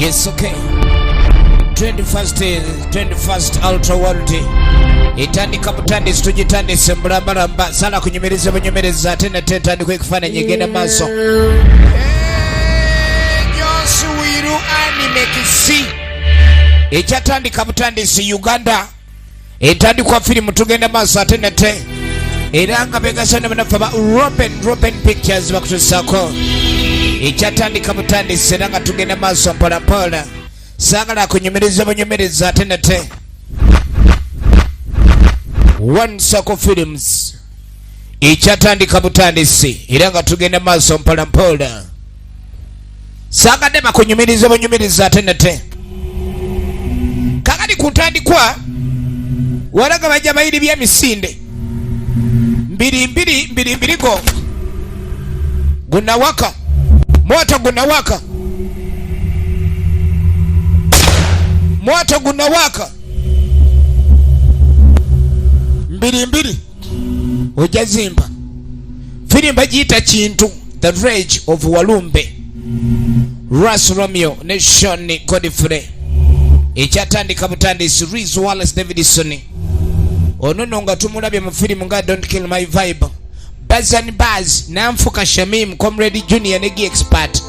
Yes, okay. 21st Ultra World. Itandika butandisi tugitandise mbulambalamba sala kunyumiriza bunyumiriza ate nate tandika ekifaananyi egenda maaso. Jonsi Wiru anime kisi ekyatandika butandisi Uganda etandikwa firimu tugenda maaso ate nate era nga begasana banafe ba Robin Pictures bakutusaako ekyatandika butandisi era nga tugenda maaso mpolampola saagala kunyumiriza bunyumiriza ate nate One Circle Films ekyatandika butandisi era nga tugenda maaso mpolampola saagadde bakunyumiriza bunyumiriza ate nate kakati kutandikwa walaga bajja bayiri by'emisinde mbiri go gunawaka moto gunawaka mbiri ojazimba firimba jita kintu The Rage of Walumbe Ras Romeo ne Sean Godfrey ekyatandika butandisi Reese Wallace Davidson ono nga tumulabye mu firimu nga Don't Kill My Vibe Bazan Baz Namfuka Shamim Comrade Junior ne Expert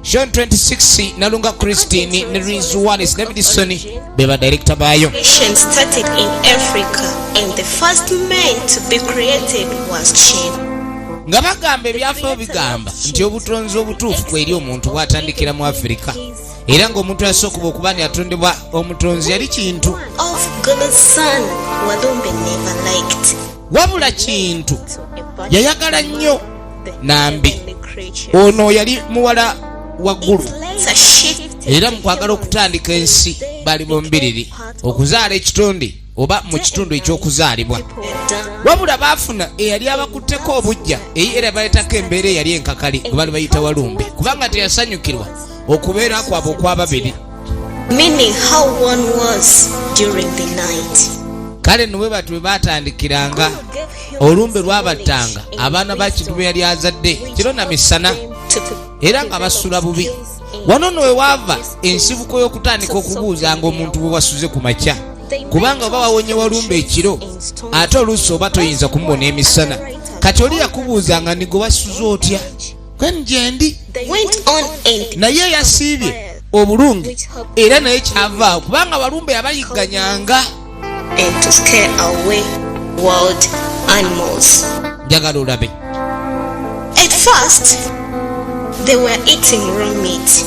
Sean 26 Nalunga Christine ne Reese Wallace Davidson beba director bayo. Started in Africa and the first man to be created was Chin. Nga bagamba ebyafo bigamba nti obutonzi obutuufu kweri omuntu bwatandikira mu Afrika era ng'omuntu yasooka okuba ni atondebwa omutonzi yali kintu of God's son Walumbe never liked. Wabula kintu yayagala nnyo nambi ono yali muwala waggulu era mu kwagala okutandika ensi bali bombiriri okuzaala ekitonde oba mu kitundu eky'okuzaalibwa wabula baafuna eyali abakutteko obujja era bayitako embeera eyali enkakali gwe bali bayita Walumbe kubanga teyasanyukirwa okubeera kwabwe okw'ababiri meaning how one was during the night. Kale nwe batu bwe batandikiranga olumbe lwabattanga abaana ba kintu bwe yali azadde kiro na misana era nga basula bubi wano nwe wava ensibuko y'okutandika okubuuza nga omuntu bwe wasuze ku makya kubanga oba wawonye Walumbe ekiro ate oluusi oba toyinza kumubona emisana kati oli yakubuuzanga ni gwe wasuze otya kwenjendi naye yasiibye obulungi era naye kyavaawo kubanga Walumbe yabayigganyanga and to scare away wild animals. Njagala olabe. At first they were eating raw meat.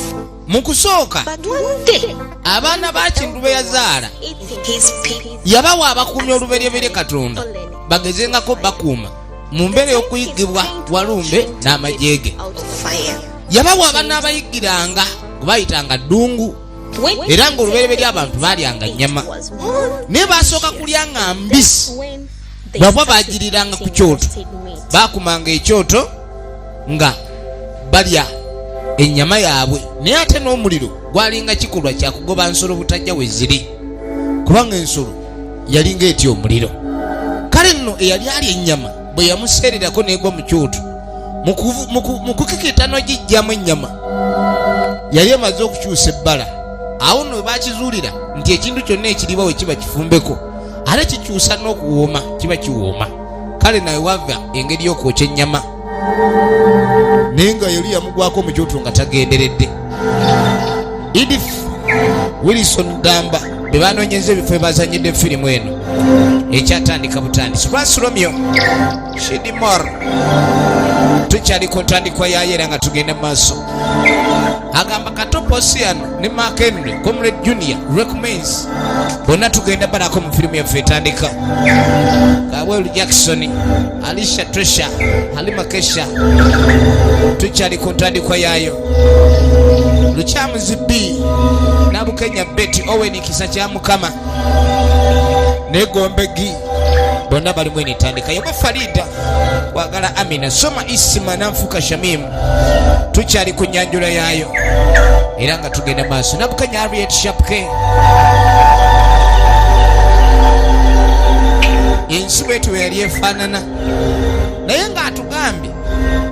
Mukusooka But one day abaana ba kintu be yazaala his people yabawa abakuumya olubereberye Katonda bagezengako bakuuma mu mbeera y'okuyigibwa Walumbe n'amajeege yabawa abaana abayiggiranga gwe bayitanga ddungu era ng'olubereberye abantu baalyanga nnyama naye baasooka kulyanga mbisi bwabwa baagiriranga ku kyoto baakumanga ekyoto nga balya ennyama yaabwe naye ate n'omuliro gwalinga kikolwa kyakugoba nsolo butajja we ziri kubanga ensolo yalinga etya omuliro kale nno eyali alya ennyama bwe yamuseererako n'egwa mu kyoto mu kukikita n'ogijjamu ennyama yali emaze okukyusa ebbala awo nno baakizuulira nti ekintu kyonna ekiriba we kiba kifumbeko ate kikyusa n'okuwooma kiba kiwooma kale nawe wava engeri y'okwokya ennyama naye nga yali yamugwako mu kyoto nga tagenderedde. Edith Wilson Gamba be banoonyeza ebifo ebazanyidde firimu eno ekyatandika butandisi Ras Romeo Shidimor tukyali ku ntandikwa yayo era nga tugenda mu maaso agamba Katopo Oceano ne Mark Henry Comrade Junior recommends bonna tugenda balako mu firimu yaffe etandika Kawelu Jackson Alicia Tresha Halima Kesha tukyali ku ntandikwa yayo Luchamuzi B Nabukenya Betty Owen Kisa kya Mukama ne Gombegi bonna bali mwene tandika yoba Farida wagala Amina Soma Isima Namfuka Shamim tukyali ku nyanjula yayo era nga tugenda maaso Nabukenya Harriet Shapke ensi bwetu yali efaanana naye nga atugambye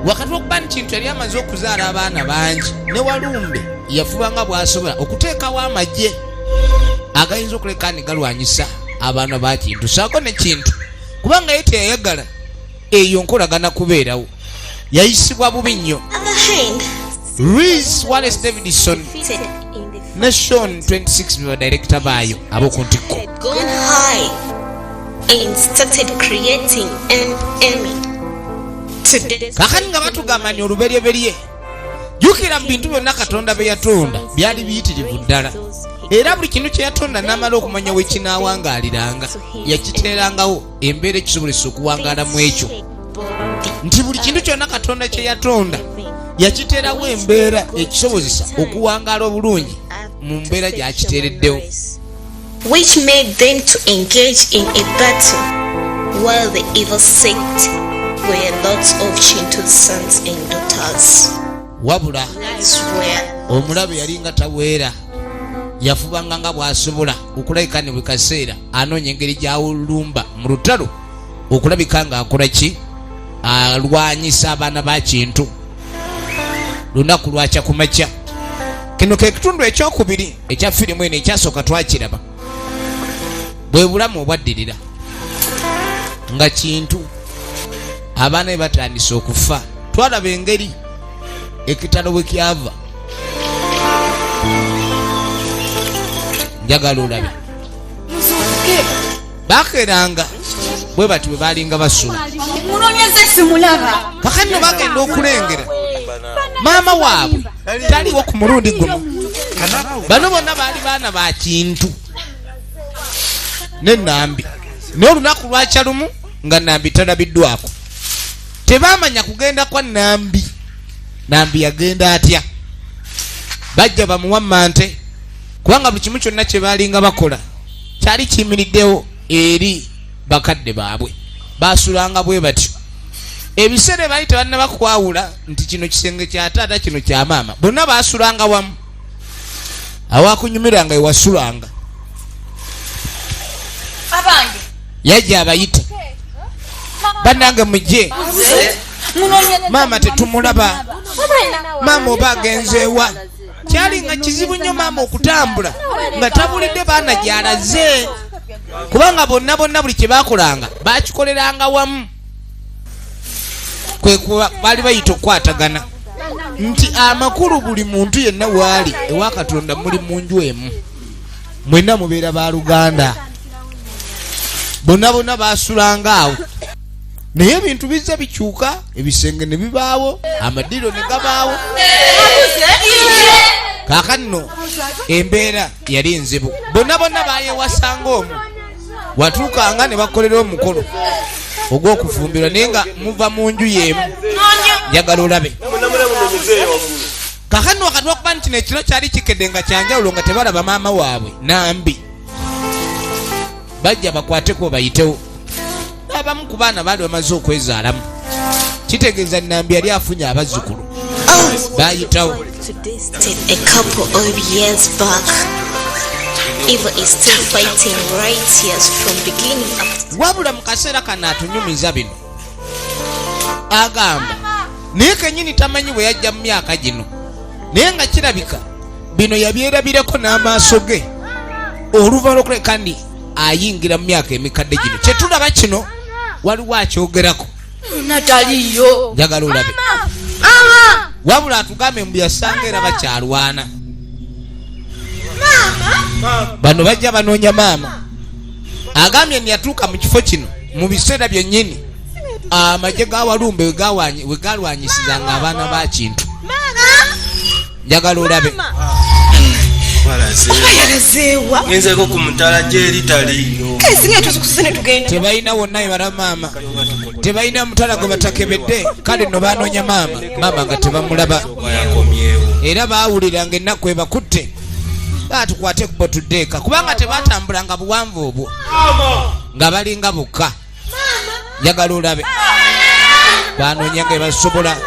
wakati wokuba nti kintu yali amaze okuzaala abaana bangi ne Walumbe yafubanga bw'asobola okuteekawo amagye agayinza okuleka ne galwanyisa abaana ba Kintu saako ne Kintu kubanga ye teyayagala eyo nkolagana kubeerawo yayisibwa bubi nnyo. Reese Wallace Davidson ne Sean 26 bwe badirekita baayo ab'oku ntikko. Kakati nga batugamba nti oluberyeberye jjukira mu bintu byonna Katonda bye yatonda byali biyitirivu ddala era buli kintu kye yatonda n'amala okumanya we kinaawangaaliranga yakiteerangawo embeera ekisobozesa okuwangaala mu ekyo nti buli kintu kyonna Katonda kye yatonda yakiteerawo embeera ekisobozesa okuwangaala obulungi mu mbeera gy'akiteereddewo. Which made them to engage in a battle while the evil sect were lots of Kintu's sons and daughters. Wabula omulabe yalinga taweera yafubanga nga bw'asobola okulabika ne buli kaseera anoonya engeri gy'awulumba mu lutalo okulabika ng'akola ki alwanyisa abaana ba Kintu lunaku lwakya ku makya. Kino ke kitundu ekyokubiri ekya firimu eno ekyasooka twakiraba bwe bulamu obwaddirira nga Kintu abaana be batandise okufa. Twalaba engeri ekitalo bwe kyava njagala olabe bakeranga bwe bati bwe balinga basula kakati bagenda okulengera maama waabwe taliwo ku mulundi guno. Bano bonna baali baana ba Kintu ne Nambi n'olunaku lwakya lumu nga Nambi talabiddwako tebamanya kugenda kwa Nambi. Nambi yagenda atya bajja bamuwammante kubanga buli kimu kyonna kye baalinga bakola kyali kiyimiriddewo eri bakadde baabwe baasulanga bwe batyo. Ebiseera baali tebannabakwawula nti kino kisenge kya taata kino kya maama bonna baasulanga wamu awakunyumiranga ewasulanga abange yajja abayita bannange mujje maama tetumulaba maama oba agenzeewa. Kyali nga kizibu nnyo maama okutambula nga tabulidde baana gy'alaze kubanga bonna buli kye baakolanga baakikoleranga wamu kwe kuba baali bayita okukwatagana nti amakulu buli muntu yenna waali ewa Katonda muli mu nju emu mwenna mubeera ba Luganda bonna baasulanga awo naye ebintu bizza bikyuka ebisenge ne bibaawo amadiro ne gabaawo. Kaakati nno embeera yali nzibu bonna baayewasanga omu watuukanga ne bakolera omukolo ogw'okufumbirwa naye nga muva mu nju y'emu njagala olabe. Kaakati nno wakati wakuba nti nekiro kyali kikedde nga kyanjawulo nga tebalaba maama waabwe Nambi bajja bakwateko bayitewo abamu ku baana baali bamaze okwezaalamu kitegeeza Nambi yali afunye abazzukulu bayitawo. A couple of years back, evil is still fighting righteous from beginning up to wabula mu kaseera kano atunyumiza bino agamba naye kennyini tamanyi bwe yajja mu myaka gino naye nga kirabika bino yabyerabireko n'amaaso ge oluvannyuma lw'okuleka ndi ayingira mu myaka emikadde gino kyetulaba kino waliwo akyogerako nataliyo njagala olabe wabula atugambe mbu yasanga era bakyalwana bano bajja banoonya maama agambye nti yatuuka mu kifo kino mu biseera byennyini amagye ga Walumbe we galwanyisizanga abaana ba Kintu njagala olabe ngenzeko ku mutala gyeri taliyo tebalina wonna ebala maama tebalina mutala gwe batakebedde kale nno banoonya maama nga tebamulaba era baawuliranga ennaku ebakutte batukwate ku botudeeka kubanga tebatambulanga buwanvu obwo nga balinga bukka njagala olabe banoonya nga ebasobola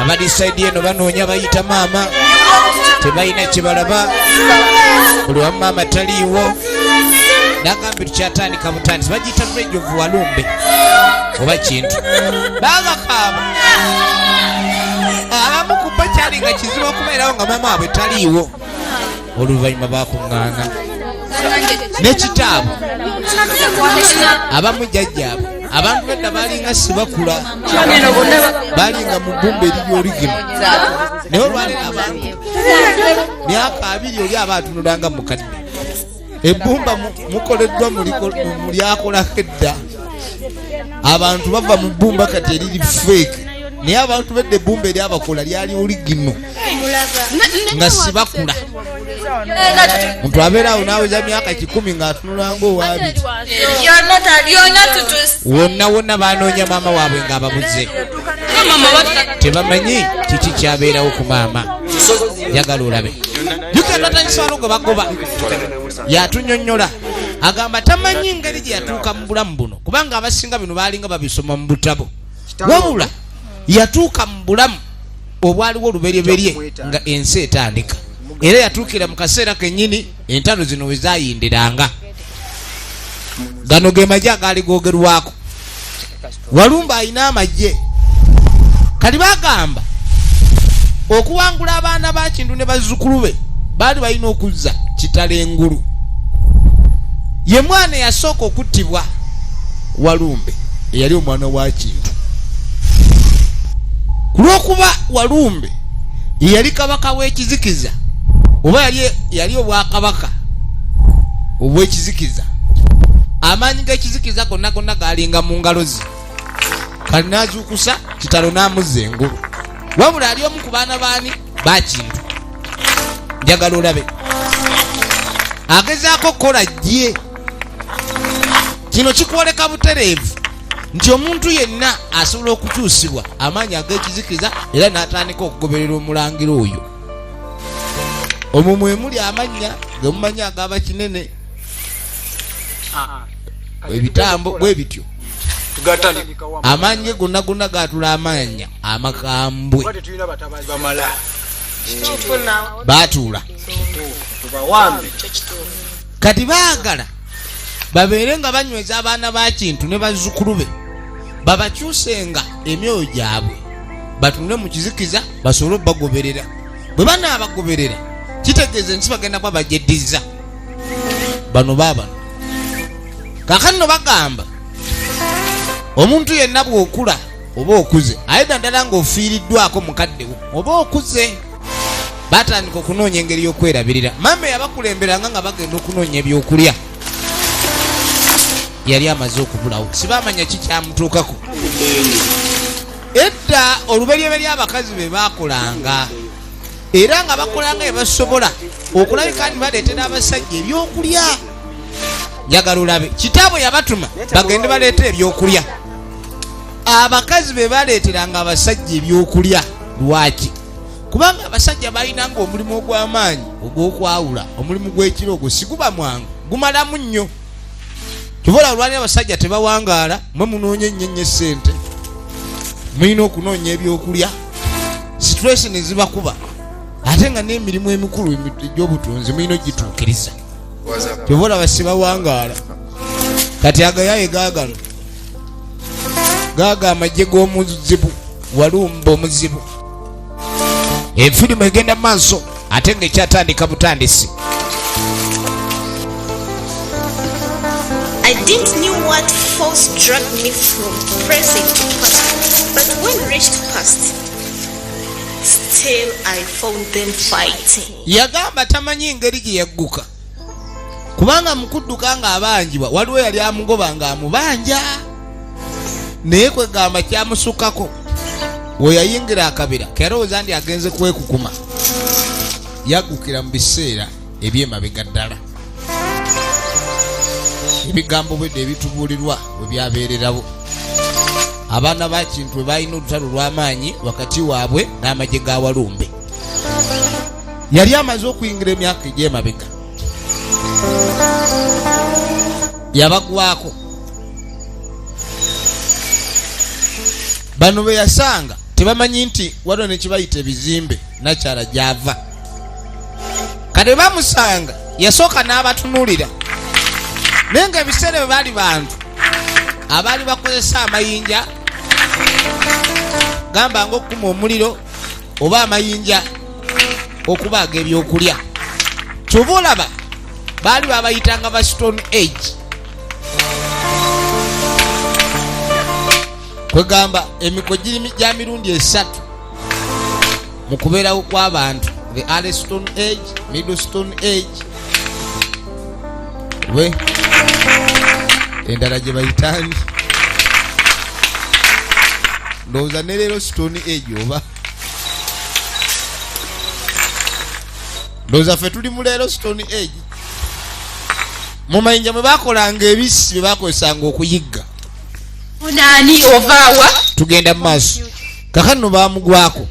abadisaidi eno banoonya bayita maama tebalina kyebalaba buli wamu maama taliiwo nagambe tukyatandika butandisi bagiyita Bridge of Walumbe oba kintu bagakaaba abamu ku bo kyali nga kizibu okubeerawo nga maama waabwe taliiwo oluvannyuma bakuŋŋaana n'ekitaabwe abamu jjajjaabwe abantu bedda baalinga sibakula baalinga mu bbumba eriry'oligino naye olwaliro abantu myaka 2 oli aba atunulanga mukadde ebbumba mukoleddwa mu lyakolako edda abantu bava mu bbumba kati eriri fake naye abantu bedda ebbumba eryabakola lyali oligino nga sibakula muntu abeerawo naaweza myaka 10 ng'atunulanga owaabiri wonna baanoonya maama waabwe ng'ababuze tebamanyi kiki kyabeerawo ku maama njagala olabe yukendatanyisawalo gwe bagoba yatunyonnyola agamba tamanyi ngeri gye yatuuka mu bulamu buno kubanga abasinga bino baalinga babisoma mu butabo wabula yatuuka mu bulamu obwaliwo oluberyeberye nga ensi etandika era yatuukira mu kaseera kennyini entalo zino we zaayindiranga gano ge magye agaali googerwako Walumbe alina amagye kali bagamba okuwangula abaana ba Kintu ne bazzukulu be baali balina okuzza Kitale Engulu ye mwana yasooka okuttibwa Walumbe eyali omwana wa Kintu kulwokuba Walumbe yali kabaka w'ekizikiza oba yali obwakabaka obw'ekizikiza amaanyi g'ekizikiza gonna galinga mu ngalo ze kali n'azuukusa Kitalo n'amuzza Engulu wabula ali omu ku baana baani ba Kintu njagala olabe agezaako okukola jje kino kikwoleka butereevu nti omuntu yenna asobola okukyusibwa amaanyi ag'ekizikiza era n'atandika okugoberera omulangira oyo omwo mwe muli amannya ge mumanyi agaba kinene ebitambo bwe bityo amaanyi gonna gaatula amanya amakambwe baatuula kati baagala babeere nga banyweza abaana ba Kintu ne bazzukulu be babakyusenga emyoyo gyabwe batunule mu kizikiza basobole obbagoberera bwe banaabagoberera kitegeeza ensi bagenda kuba bagyeddiza bano baabano kaakano no bagamba omuntu yenna bw'okula oba okuze ayedda ddala ng'ofiiriddwako mukaddewo oba okuze batandika okunoonya engeri y'okwerabirira maama yabakulemberanga nga bagenda okunoonya ebyokulya yali amaze okubulawo sibaamanya kikyamutuukako edda oluberyeberye abakazi be baakolanga era nga bakolanga bye basobola okulabika nti baleetera abasajja ebyokulya njagala olabe kitaabwe yabatuma bagende baleeta ebyokulya abakazi be baleeteranga abasajja ebyokulya lwaki kubanga abasajja balinanga omulimu ogw'amaanyi ogw'okwawula omulimu gw'ekiro ogwo siguba mwangu gumalamu nnyo kivola olwali abasajja tebawangaala mwe munoonya ennyo ssente mulina okunoonya ebyokulya stress ne zibakuba ate nga n'emirimu emikulu egy'obutunzi mulina ogituukiriza kivola basibawangaala kati agayaye gaagano gaaga amagye g'omuzibu Walumbe omuzibu enfirimu egenda mu maaso ate nga ekyatandika butandisi I didn't know what force dragged me from present to past, but when reached past, still I found them fighting. yagamba tamanyi ngeri gye yagguka kubanga mukudduka nga abanjibwa waliwo yali amugoba nga amubanja naye kwegamba kyamusukkako we yayingira akabira kerowooza ndi agenze kwekukuma yaggukira mu biseera eby'emabega ddala ebigambo bwedde ebitubuulirwa bwe byabeererawo abaana ba Kintu bwe balina olutalo lw'amaanyi wakati waabwe n'amagye ga Walumbe yali amaze okuyingira emyaka egy'emabega yabagwako bano be yasanga tebamanyi nti waliwo ne kibayita ebizimbe nakyala gy'ava kati bamusanga yasooka n'abatunuulira naye nga ebiseera bwe baali bantu abaali bakozesa amayinja gamba ng'okukuma omuliro oba amayinja okubaaga ebyokulya kyova olaba baali babayitanga ba Stone Age kwegamba emiko giri gya mirundi 3 mu kubeerawo kw'abantu the early Stone Age, middle Stone Age we endala gye bayitani ndowooza ne leero Stone Age oba ndowooza ffe tuli mu leero Stone Age mu mayinja mwe bakolanga ebisi bye bakozesanga okuyigga Onani ovaawa tugenda mu maaso kakano baamugwako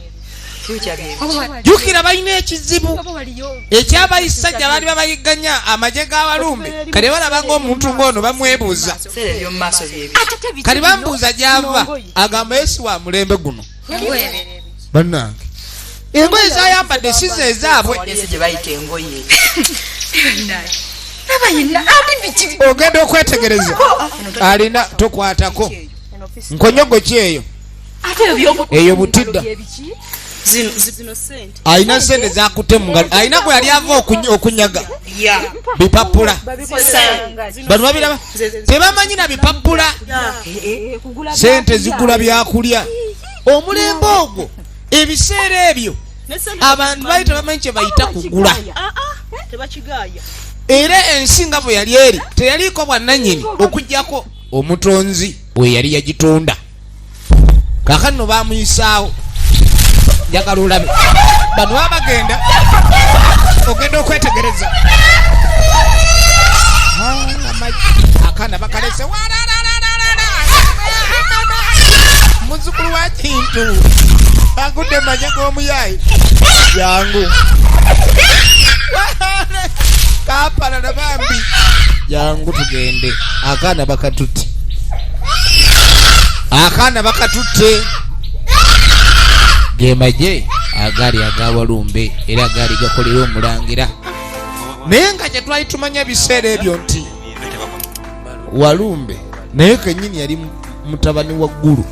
jukira balina ekizibu ekyabayisajja baali babayigganya amagye g'Abalumbe kale balabanga omuntu ng'ono bamwebuuza kale bamubuuza gy'ava agamba yesi wa mulembe guno bannange engoye zayambadde si ze ezaabwe ogenda okwetegereza alina tokwatako nkonyogo ki eyo eyo butidda alina sente zakute mungalo alina gwe yali ava okunyaga bipapula bano babiraba tebamanyi na bipapula sente zigula byakulya omulembe ogwo ebiseera ebyo abantu baali tebamanyi kye bayita kugula era ensi nga bwe yali eri teyaliiko bwannannyini okugjako omutonzi bwe yali yagitunda kakano bamuyisaawo njagala olabe bano babagenda ogenda okwetegereza akana bakalese muzukulu wa kintu agudde manye g'omuyayi jangu kapalala bambi jangu tugende akaana bakatutte gemaje agaali ag'Abalumbe era agaali gakolera omulangira naye nga kye twali tumanya biseera ebyo nti Walumbe naye kennyini yali mutabani wa ggulu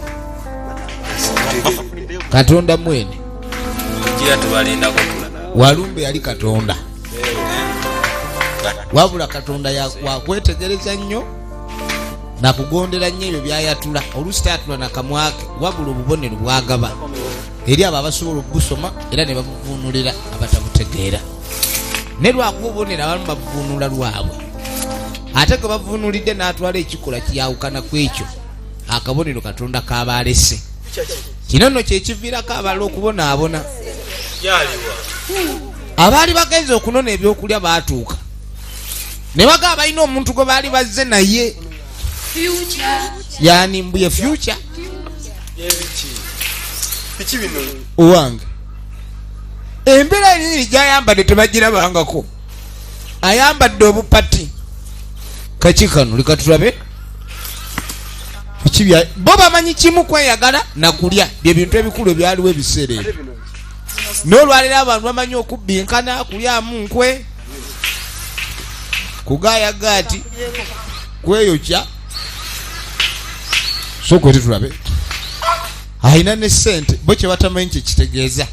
Katonda mwene Walumbe yali Katonda wabula Katonda wakwetegereza nnyo nakugondera nnyo ebyo byayatula oluusi tayatula nakamwake wabula obubonero bwagaba eri abo abasobola okugusoma era ne babuvuunulira abatabutegeera ne lwakuba obubonero abamu babuvuunula lwabwe ate ge bavuunulidde n'atwala ekikola kiyawukana ku ekyo akabonero Katonda k'abaalese kino nno kyekiviirako abalala okubonaabona abaali bagenze okunona ebyokulya baatuuka ne bagaba balina omuntu gwe baali bazze naye yani mbuye future owange embeera enini gyayambadde tebagirabangako ayambadde obupati kaki kano leka tulabe bo bamanyi kimu kweyagala nakulya bye bintu ebikulu ebyaliwo ebiseera ebyo n'olwaliro abantu bamanyi okubbinkana kulyamu nkwe kugayaga ati kweyokya soko tulabe ayina ne sente bo kye batamanyi kye kitegeeza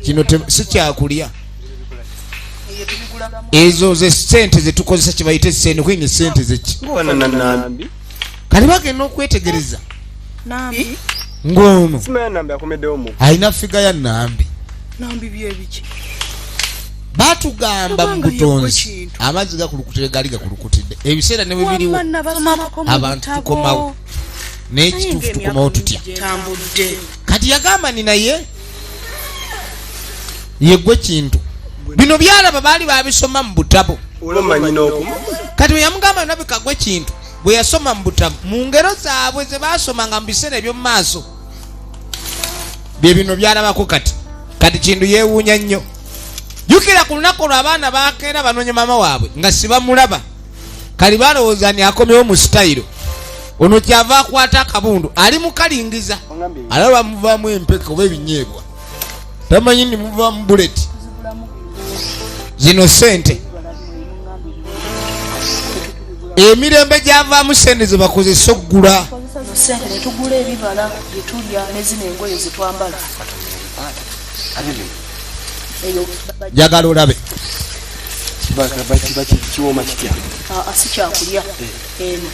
kino si kyakulya ezo ze sente zetukozesa kye bayita sente kwine sente zeki kale bagenda okwetegereza ng'ono ayina figa ya Nambi batugamba mu butonzi amazzi gakulukutire gali gakulukutidde ebiseera ne bwe biriwo abantu tukomawo n'ekituufu tukomawo tutya kati yagamba ni naye yegwe kintu bino byalaba baali babisoma mu butabo kati bwe yamugamba nabika gwe kintu bwe yasoma mu butabo mu ngero zaabwe ze baasomanga mu biseera eby'omu maaso bye bino byalabako kati kintu yeewuunya nnyo jukira ku lunaku olwo abaana bakeera banoonya maama waabwe nga sibamulaba kali balowooza ni akomyewo mu sitayiro ono kyava akwata akabundu ali mukalingiza alaba muvaamu empeka oba ebinyeebwa tamanyi ni muvaamu buleti zino sente emirembe gyavaamu sente ze bakozesa okugula sente ne tugula ebibala bye tulya ne zino engoye ze twambala. njagala olabe kiwooma kitya Si kyakulya eno.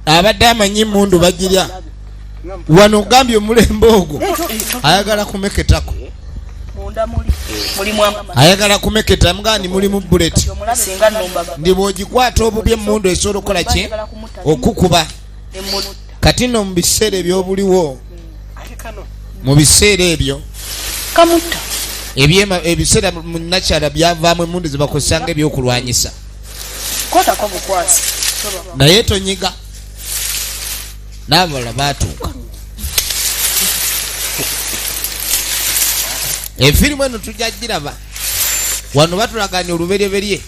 abadde amanyi emmundu bagirya wano ogambye omulembe ogwo ayagala kumeketako Munda mulimu ayagala kumeketa mugandi mulimu buleti singa nombaga ndi bw'ogikwata obubi emmundu esobola okukola ki okukuba kati no mu biseera ebyobuliwo mu biseera ebyo kamutta ebiseera mu nakyala byavaamu emmundu ze bakozesanga ebyokulwanyisa kotako bukwasi naye tonyiga n'abalala baatuuka efirimu eno tujja giraba wano batulaganya olubereberye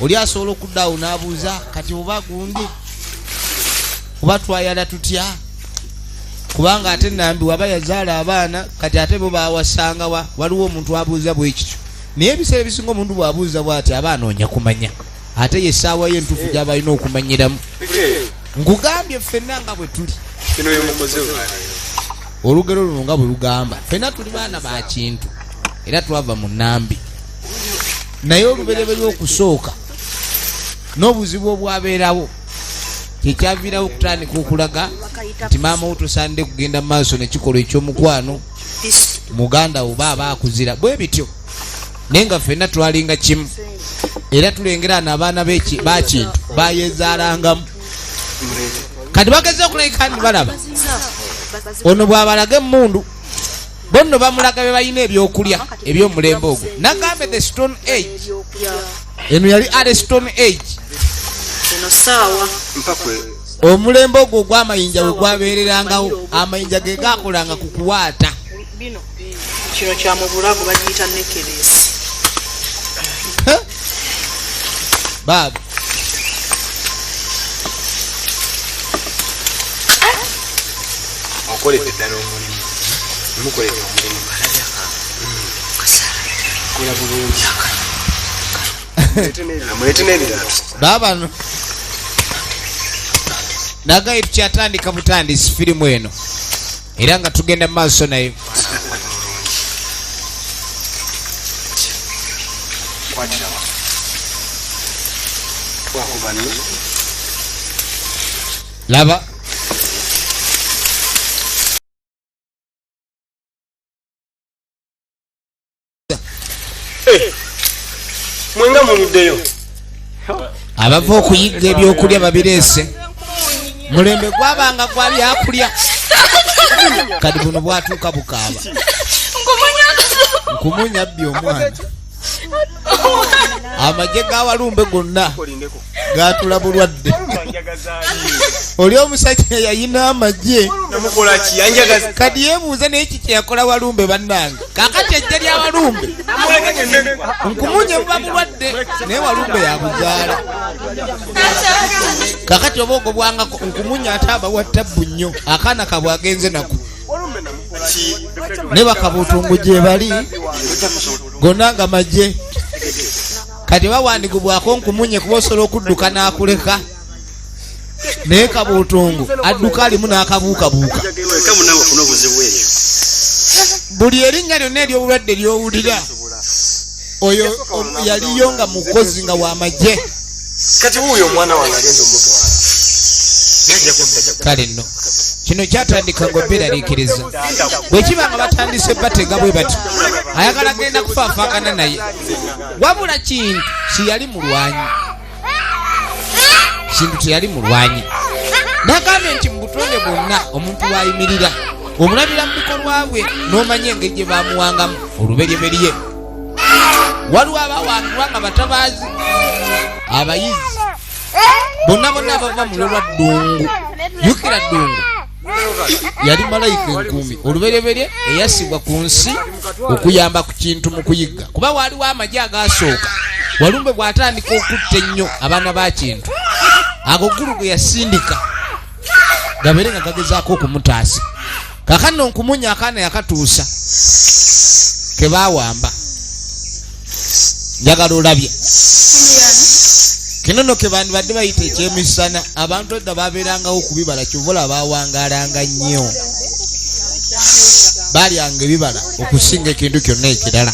oli asobola okuddawo n'abuuza kati oba gundi kuba twayala tutya kubanga ate nambi waba yazaala abaana kati ate bo bawasangawa waliwo omuntu abuuza bwekityo naye ebiseera ebisinga omuntu bwabuuza bwati aba anoonya kumanya ate yessaawa ye entuufu gyaba alina okumanyiramu nkugambye ffenna nga bwe tuli olugero luno nga bwe lugamba ffenna tuli baana ba kintu era twava mu nnambi naye olubereberye okusooka n'obuzibu obwabeerawo kyekyaviirawo okutandika okulaga nti maama wo tosaanidde kugenda mu maaso nekikolwa ekyomukwano muganda oba aba akuzira bwe bityo naye nga ffenna twalinga kimu era tulengera n'abaana bakintu bayezaalangamu kati bageze okulabika ndi balaba ono bw'abalaga emmundu bonno bamulaga be balina ebyokulya eby'omulembe ogwo nagambe the stone age eno yali ale stone age omulembe ogwo ogw'amayinja bwe gwabeererangawo amayinja ge gakolanga ku kuwaata kino kya mu bulago bagiyita nekelesi baaba okolete ddala omulimu mukolete omulimu kola bulungi mulete n'ebirala baaba no nagaye tukyatandika butandisi firimu eno era nga tugenda mu maaso naye laba mwenga muluddeyo abava okuyigga ebyokulya babireese mulembe gwabanga gwa byakulya kati buno bwatuuka bukaaba nkumunya bbi omwana amagye g'awalumbe gonna gatula bulwadde oli omusajja yayina amagye kati yeebuuza naye ki kyeyakola walumbe bannange kakati ejja lyawalumbe nkumunya buba bulwadde naye walumbe yabuzaala kakati oba ogobwangako nkumunya ate abawatta nnyo akaana kabwe agenze naku ne bakabutungu gye bali gonna nga magye kati bawandigibwako nkumunye kuba osobola okudduka n'akuleka naye kabutungu adduka alimu n'akabuukabuuka buli erinnya lyonna ery'obulwadde ly'owulira oyo yaliyo nga mukozi nga w'amagye kati wuuyo omwana wange agenza omutwala kale nno kino kyatandika ng'obeeraliikiriza bwe kiba nga batandise batega bwe bati ayagala genda kufaafaagana naye wabula kintu kiyali mulwanyi kintu teyali mulwanyi nagambye nti mu butonde bwonna omuntu wayimirira omulabira mu bikolwa bwe n'omanya engeri gye bamuwangamu oluberyeberye waliwo abawangibwa nga batabaazi abayizi bonna bonna abava mu lwe lwa ddungu yukira ddungu yali malayika enkumi oluberyeberye eyasibwa ku nsi okuyamba ku kintu mu kuyigga kuba waaliwo amagye agasooka walumbe bw'atandika okutta ennyo abaana ba kintu ago ggulu gwe yasindika gabeere nga gagezaako okumutaasa kakano nkumunya akaana yakatuusa kebawamba njagala olabye kinono ke bantu badde bayita ekyemisana abantu edda babeerangawo okubibala kyovula bawangalanga nnyo balyanga ebibala okusinga ekintu kyonna ekirala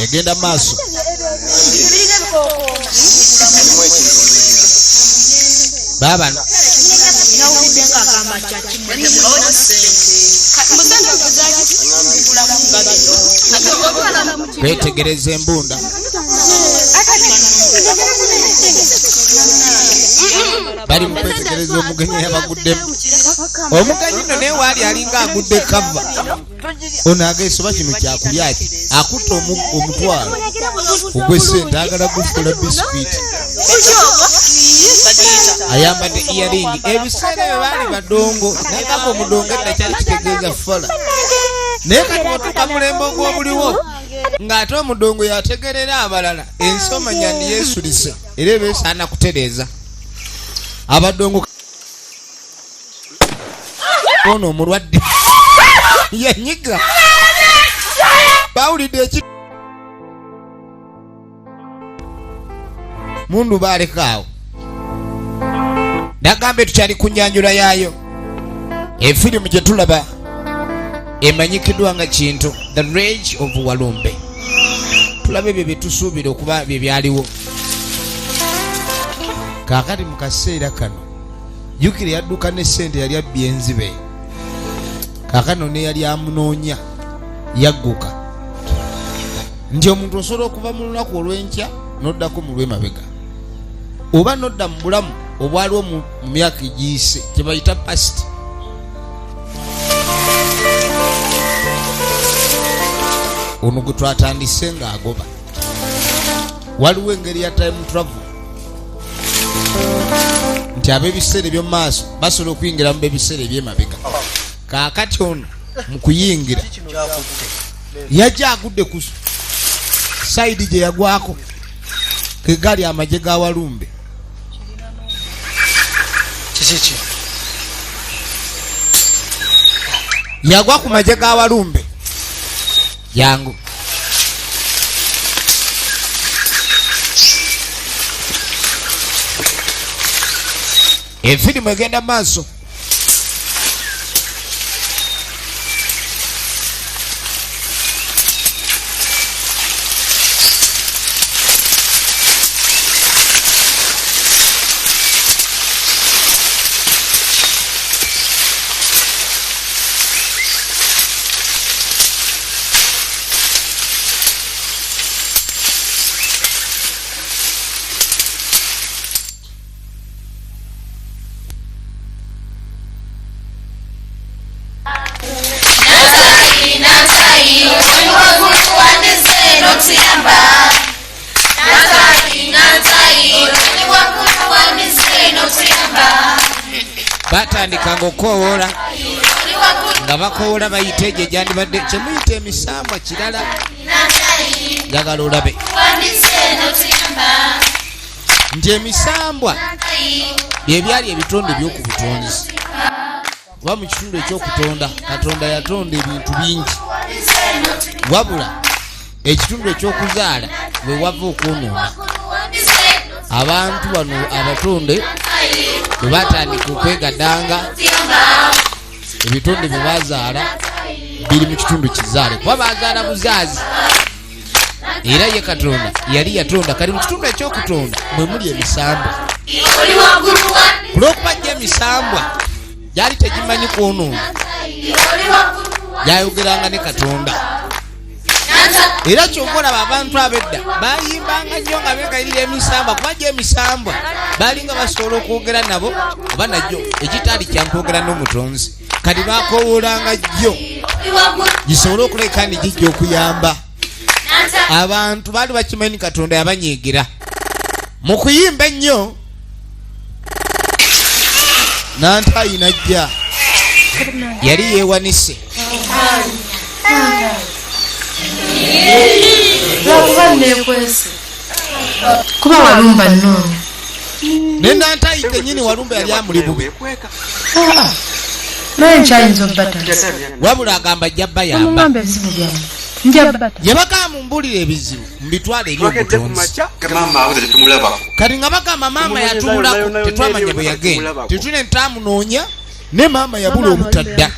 egenda maaso babano kwetegereza embunda bali mukwetegereza omugenyi yabaguddemu omugenyi no naye waali alinga agudde kava ono agesoba kino kyakulya ki akutta omutwalo ogw'essente agala gufuula bisikuiti ayambadde earing ebiseera bye baali badongo naye kaba omudongo edda kyali kitegeeza fala naye kati watuuka mulembe ogw'obuliwo ng'ate omudongo yategerera abalala ensi omanya ndiyeesulise era ebeesaana kutereeza abadongo ono omulwadde yanyiga bawulidde eki mundu baalekaawo nagambe tukyali ku nyanjula yaayo efirimu gye tulaba emanyikiddwa nga kintu The Rage of Walumbe tulaba ebyo byetusuubira okuba bye byaliwo kaakati mu kaseera kano jjukira yadduka n'essente yali abbye enzibe kaakano ne yali amunoonya yagguka nti omuntu osobola okuva mu lunaku olw'enkya n'oddako mu lw'emabega oba n'odda mu bulamu obwaliwo mu myaka egiyise kye bayita past ono gwe twatandise ng'agoba waliwo engeri ya time travel nti ab'ebiseera eby'omu maaso basobola okuyingira mu b'ebiseera eby'emabega kaakati ono mu kuyingira yajja agudde ku sayidi gye yagwako ke gali amagye ga Walumbe yagwa ku magye ga Walumbe yangu efirimu egenda maaso batandikanga okowoola nga bakowoola bayite egyo gyandibadde kyemuyita emisambwa kirala njagala olabe nti emisambwa byebyali ebitonde by'oku butonzi kuba mu kitundu ekyokutonda Katonda yatonda ebintu bingi wabula ekitundu ekyokuzaala we wava okwonoona abantu bano abatonde bwe batandika okwegadanga ebitonde bye bazaala biri mu kitundu kizaale kuba bazaala buzaazi era ye Katonda yali yatonda kali mu kitundu ekyokutonda mwe muli emisambwa kulw'okuba gye emisambwa gyali tegimanyi kwonoona yayogeranga ne Katonda era kyova olaba abantu ab'edda bayimbanga nnyo nga beegayirira emisambwa kuba gye emisambwa baalinga basobola okwogera nabo oba najjo ekitaali kyankwogera n'omutonzi kati bakowoolanga jjo gisobole okuleka ndi gijja okuyamba abantu baali bakimanyi Katonda yabanyiigira mu kuyimba ennyo Nantayi najja yali yeewanise kuba Walumbe nno ne Nantayi kennyini Walumbe yali amuli bubi naye nkyayinza obbata wabula agamba jjabba yamba omugamba ebizibu byamu njabbata yabagamba mumbulira ebizibu mbitwala eri omutonzi kati nga bagamba maama yatuulako tetwamanya bwe yagenda tetulina ntamunoonya ne maama yabula obutadda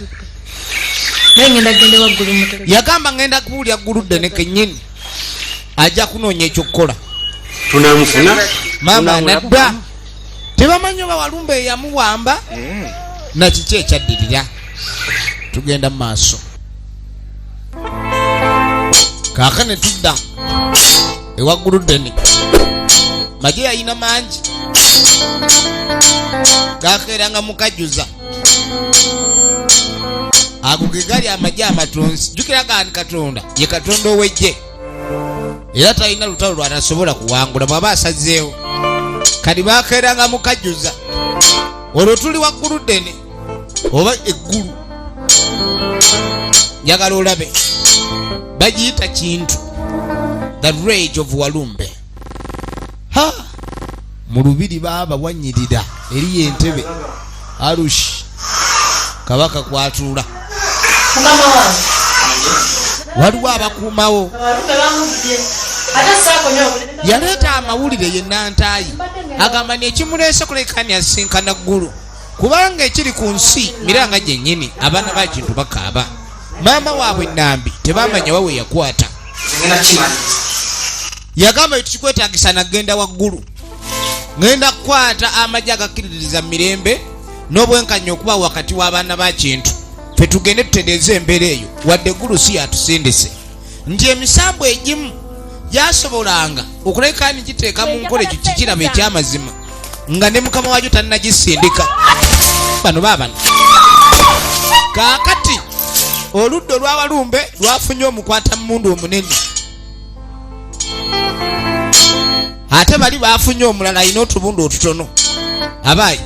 naye ngenda gende waggulu mutego yagamba ngenda kubuulya gguludde ne kennyini ajja kunoonya ekyokukola tunamufuna maama anadda tebamanyi oba Walumbe eyamuwamba nakiki ekyaddirira tugenda mu maaso kaakane tudda ewagguluddeni maje yalina mangi gakeeranga mukajjuza ago ge gali amaje amatonzi jjukira gani Katonda ye Katonda ow'eggye era talina lutalo lwanasobola kuwangula bw'aba asazeewo kati bakeeranga mukajjuza olwo tuli wagguluddeni oba eggulu njagala olabe bagiyita kintu the rage of Walumbe ha mu lubiri baba wanyirira eri entebe arushi kabaka kwatuula waliwo abakuumawo yaleeta amawulire yennantaayi agamba nekimuleese kulekani asinkana ggulu kubanga ekiri ku nsi miranga gyennyini abaana ba kintu bakaaba maama waabwe Nambi tebamanya wawe yakwata yagamba tukikwetagisa nagenda waggulu ngenda kukwata amajja agakkiririza mirembe n'obwenkanya okuba wakati w'abaana ba kintu fe tugende tutereeze embeera eyo wadde eggulu si yatusindise nti emisambo egimu gyasobolanga okulekani giteeka mu nkola ekyo kikiraba ekyamazima nga ne mukama wajo tannagisindika bano baabano kaakati oludda olwa Walumbe lwafunye omukwata mmundu omunene ate bali bafunye omulala alina otubundu otutono abaayi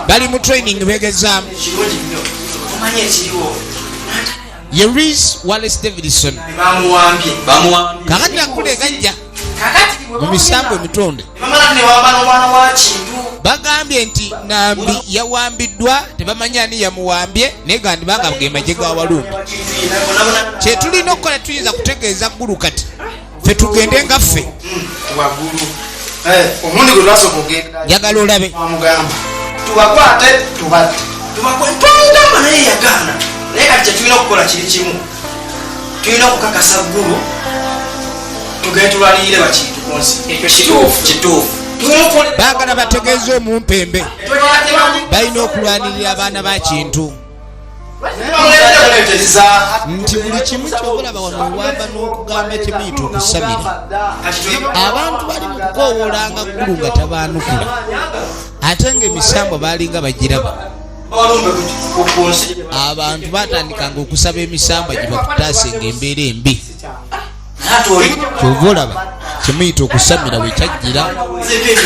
bali mu training begezaamu ye Reese Wallace Davidson kakati akule gajja mu misambo emitonde bagambye nti Nambi yawambiddwa tebamanya ani yamuwambye naye gandi banga ge maje ga Walumbe kyetulina okukola tuyinza kutegeeza ggulu kati fe tugende nga ffe omundi gwe lwasooka ogenda njagala olabe amugamba tubakwate twamugamba naye yagaana naye kati kyetulina okukola kiri kimu tulina okukakasa ggulu tugende tulwanirire bakintu ku nsi ekyo kituufu baagala bategeeze omumpembe balina okulwanirira abaana ba kintu nti buli kimu kyobalaba wano ewamba n'okugamba kyemuyita okusamira abantu bali mu kukoowolanga ggulu nga tabaanukula ate ng'emisambo baalinga bagiraba abantu batandikanga okusaba emisambo gye bakutaasenga embeera embi kyova olaba kyemuyita okusamira bwe kyajjira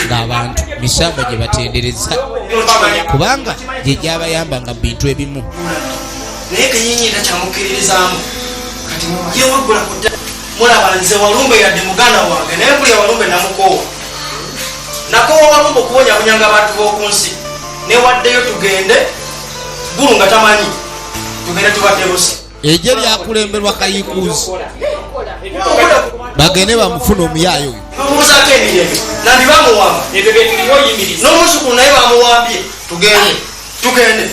ng'abantu misambo gye batendereza kubanga gye gyabayambanga mu bintu ebimu naye kenyinyi takyamukkiririzaamu kati yewaggula kudda mulaba nze Walumbe yadde muganda wange naye buli Walumbe nakoowa Walumbe okuwonya bunyanga abantu b'oku nsi newaddeyo tugende ggulu nga tamanyi tugende tubadde busi ejje lyakulemberwa Kayikuuzi bagende bamufuna omuyaayo oyo bamubuzaako emirembe nandi bamuwamba n'omuzukulu naye bamuwambye tugende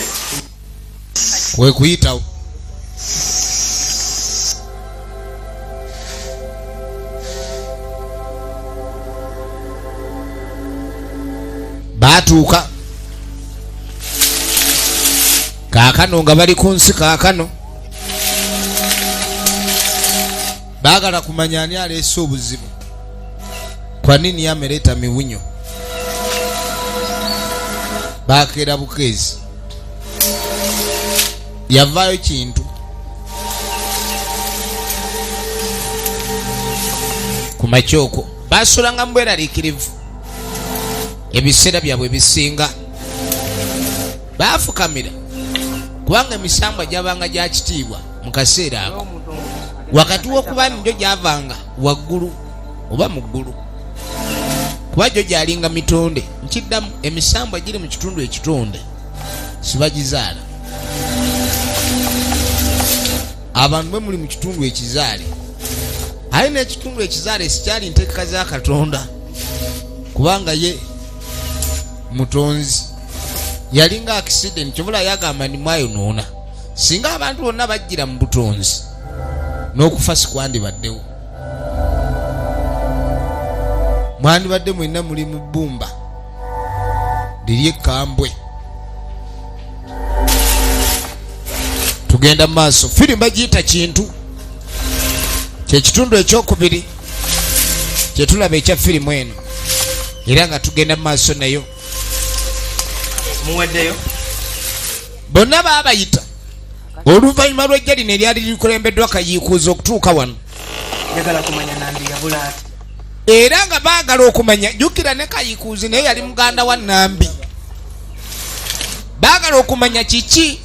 wekuyitawo baatuuka kaakano nga bali ku nsi kaakano baagala kumanya ani aleese obuzibu kwa nini yameleta miwunyo bakeera bukeezi yavaayo kintu ku makyoko basulanga mu bweraliikirivu ebiseera byabwe bisinga baafukamira kubanga emisambwa gyabanga gya kitiibwa mu kaseera ako wakati w'okuba njo gyavanga waggulu oba mu ggulu kuba gyo gyalinga mitonde nkiddamu emisambwa giri mu kitundu ekitonde sibagizaala. Abantu bwe muli mu kitundu ekizaale, aye n'ekitundu ekizaale sikyali nteeka za Katonda, kubanga ye mutonzi. Yalinga accident kyobula yagamba ni mwayonoona. Singa abantu bonna bajjira mu butonzi n'okufa sikwandibaddewo. Mwandibadde mwenna muli mu bbumba liri ekkambwe. Tugenda mu maaso. Firimu bagiyita Kintu, kyekitundu ekyokubiri kyetulaba ekya firimu eno, era nga tugenda mu maaso nayo. muweddeyo Bonna baabayita oluvannyuma lw'ejja lino eryali likulembeddwa Kayiikuuzi okutuuka wano, njagala kumanya Nambi yabula ati. era nga baagala okumanya. Jjukira ne Kayiikuuzi naye yali muganda wa Nambi. Baagala okumanya kiki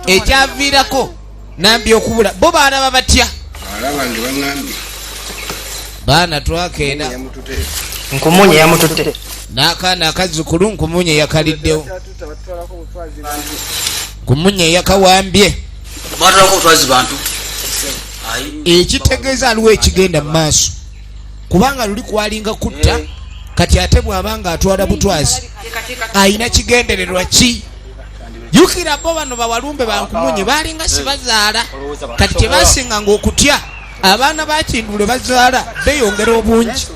ekyaviirako Nambi okubula. Bo baalaba batya? Alabange bangambye Baana twakeenda Nkumunya yamututte. n'akaana akazzukulu Nkumunya yakaliddewo. Nkumunya yakawambye. Batalako butwazi bantu. Ekitegeeza aliwo ekigenda mu maaso, kubanga luli kwalinga kutta. Kati ate bw'abanga atwala butwazi ayina kigendererwa ki? Jjukira bo bano bawalumbe ba Nkumunye baalinga sibazaala. Kati kyebasinganga okutya abaana ba Kintu lwe bazaala beeyongera obungi.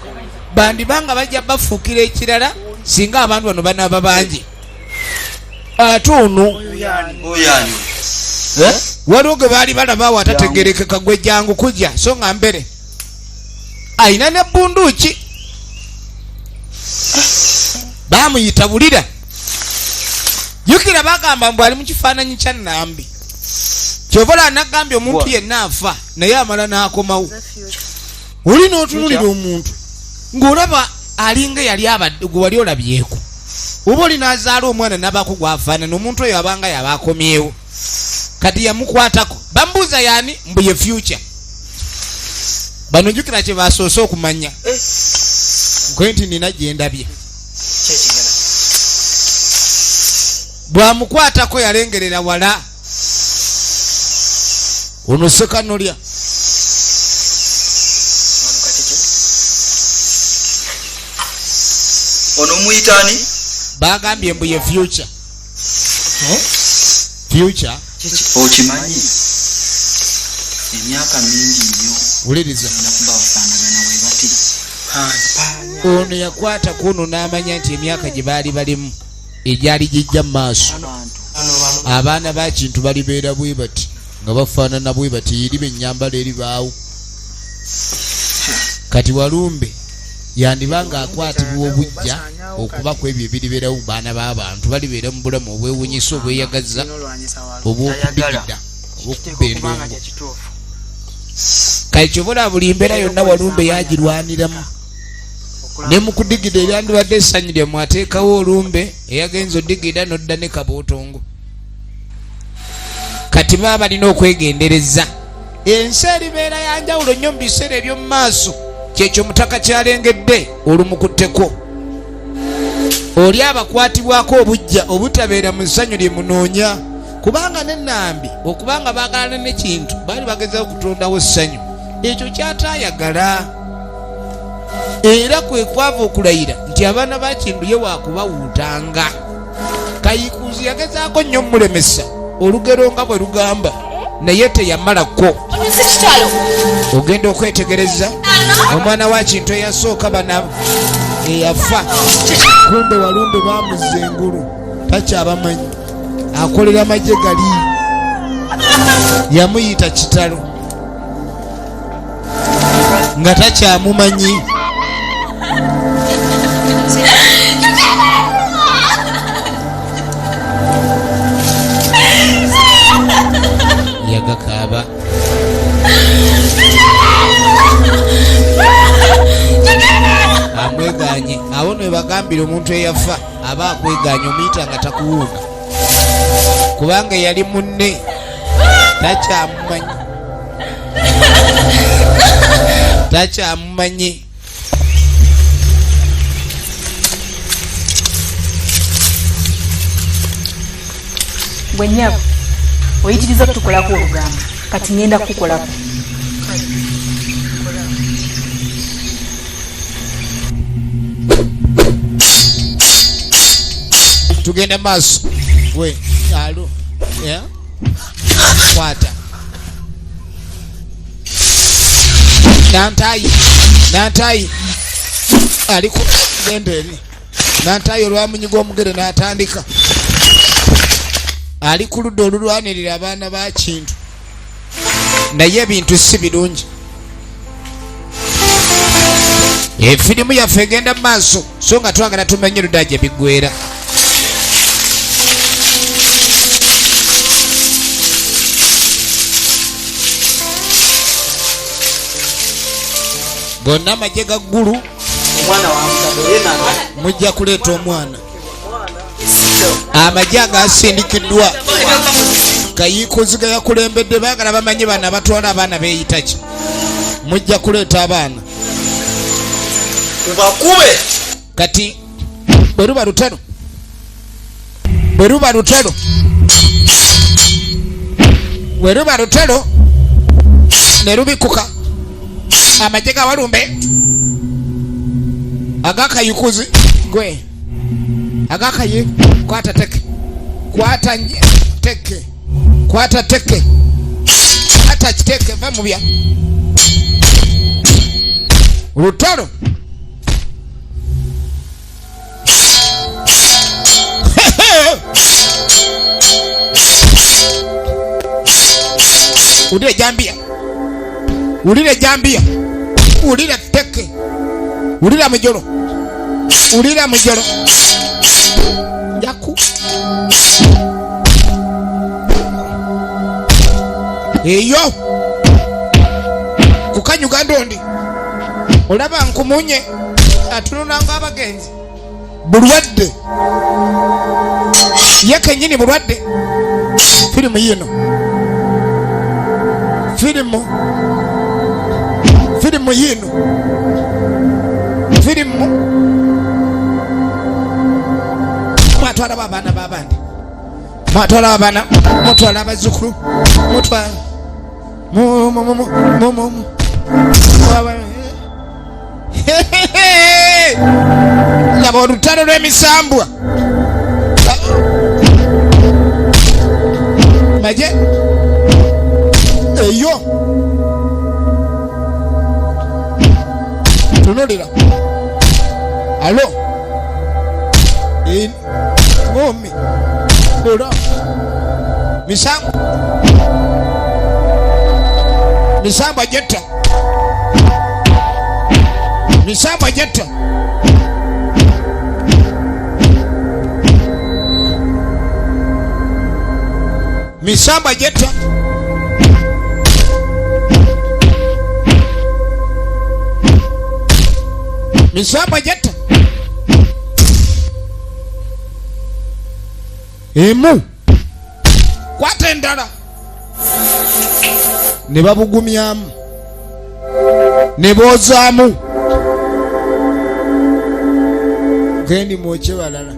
Bandibanga bajja bafuukira ekirala singa abantu bano banaaba bangi. Ate ono Oyani. waliwo ge baali balabaawo atategerekeka gwe jangu kujja so nga mbere ayina ne bunduki. Baamuyita Bulira. Jjukira bagamba mbu ali mu kifaananyi kya Nambi. Kyobola anagambye omuntu yenna afa naye amala n'akomawo. Oli n'otunulira omuntu ng'olaba alinga yali abadde gwe wali olabyeko. Oba oli n'azaala omwana n'abaako gwafaanana, omuntu oyo abanga yaba akomyewo. Kati yamukwatako bambuuza yani mbu ye Future. Bano jjukira kye basoose okumanya nkwe nti nina gye ndabye. Bw'amukwatako yalengerera wala. Ono Sekanolya. Ono muyitani? Bagambye mbu ye Future. Future Okimanyi? Emyaka mingi nnyo. wuliriza. Nakuba bafaanagana we bati. Ono yakwata kuno n'amanya nti emyaka gye baali balimu egyali gijja mu maaso abaana ba Kintu balibeera bwe bati nga bafaanana bwe bati, eriba ennyambala eribaawo. Kati Walumbe yandibanga akwatibwa obujja okuba ku ebyo ebiribeerawo mu baana b'abantu balibeera mu bulamu obwewunyisa obweyagaza obw'okudigida obw'okubba endongo. Kati kyobola buli mbeera yonna Walumbe yagirwaniramu. Ne mu kudigida eryandibadde essanyu lye mwateekawo Olumbe eyagenza odigida n'odda ne Kabootongo. Kati baba balina okwegendereza. Ensi eribeera ya njawulo nnyo mu biseera eby'omu maaso. Kyekyo Mutaka kyalengedde olumukutteko. Oli abakwatibwako obujja obutabeera mu ssanyu lye munoonya. Kubanga ne Nambi okubanga baagalana ne Kintu baali bagezaho kutondawo essanyu. Ekyo kyataayagala. Era kwe kwava okulayira nti abaana ba Kintu ye waakubawuutanga. Kayiikuuzi yagezaako nnyo mulemesa olugero nga bwe lugamba naye teyamalako. Ogenda okwetegereza omwana wa Kintu eyasooka bana eyafa. Kumbe Walumbe baamuza engulu takyabamanyi. Akolera magye gali yamuyita Kitalo nga takyamumanyi. Yagakaaba. Amweganye awo ne bagambira omuntu eyafa aba akweganye omuyita nga takuwuuga kubanga yali munne takyamumanyi. Takyamumanyi. Gwe nnyabo oyitiriza tukolako olugambo kati ngenda kukolako. Tugenda maaso. We alo yeah kwata nantayi aliko genderi nantayi olwamunyiga omugere n'atandika ali ku ludda olulwanirira abaana ba Kintu naye ebintu si birungi. Efirimu yaffe egenda mu maaso so nga twagala tumenye ludda gye biggwera. Gonna amagye ga ggulu mujja kuleeta omwana. Amagye agasindikiddwa Kayikuziga yakulembedde baagala bamanye bana abatwala abaana beeyita ki. Mujja kuleeta abaana bakube kati bwe luba lutalo ne lubikuka amagye ga Walumbe agakayikuzi gwe agakaye kwata teke ata kiteke bamubya lutalo ulire jambia ulire teke ulira mujolo yaku eyo kukanyuga ndondi olaba nkumunye atununanga abagenzi bulwadde yekenyini bulwadde. Firimu yino firimu mwatwala abaana babandi mwatwala abaana mutwala abazzukulu mutwala laba olutalo lw'emisambwa maje eyo tunulira alo ngomi ora misamba jetta emu kwata endala ne babugumyamu ne boozaamu gendi mwoche balala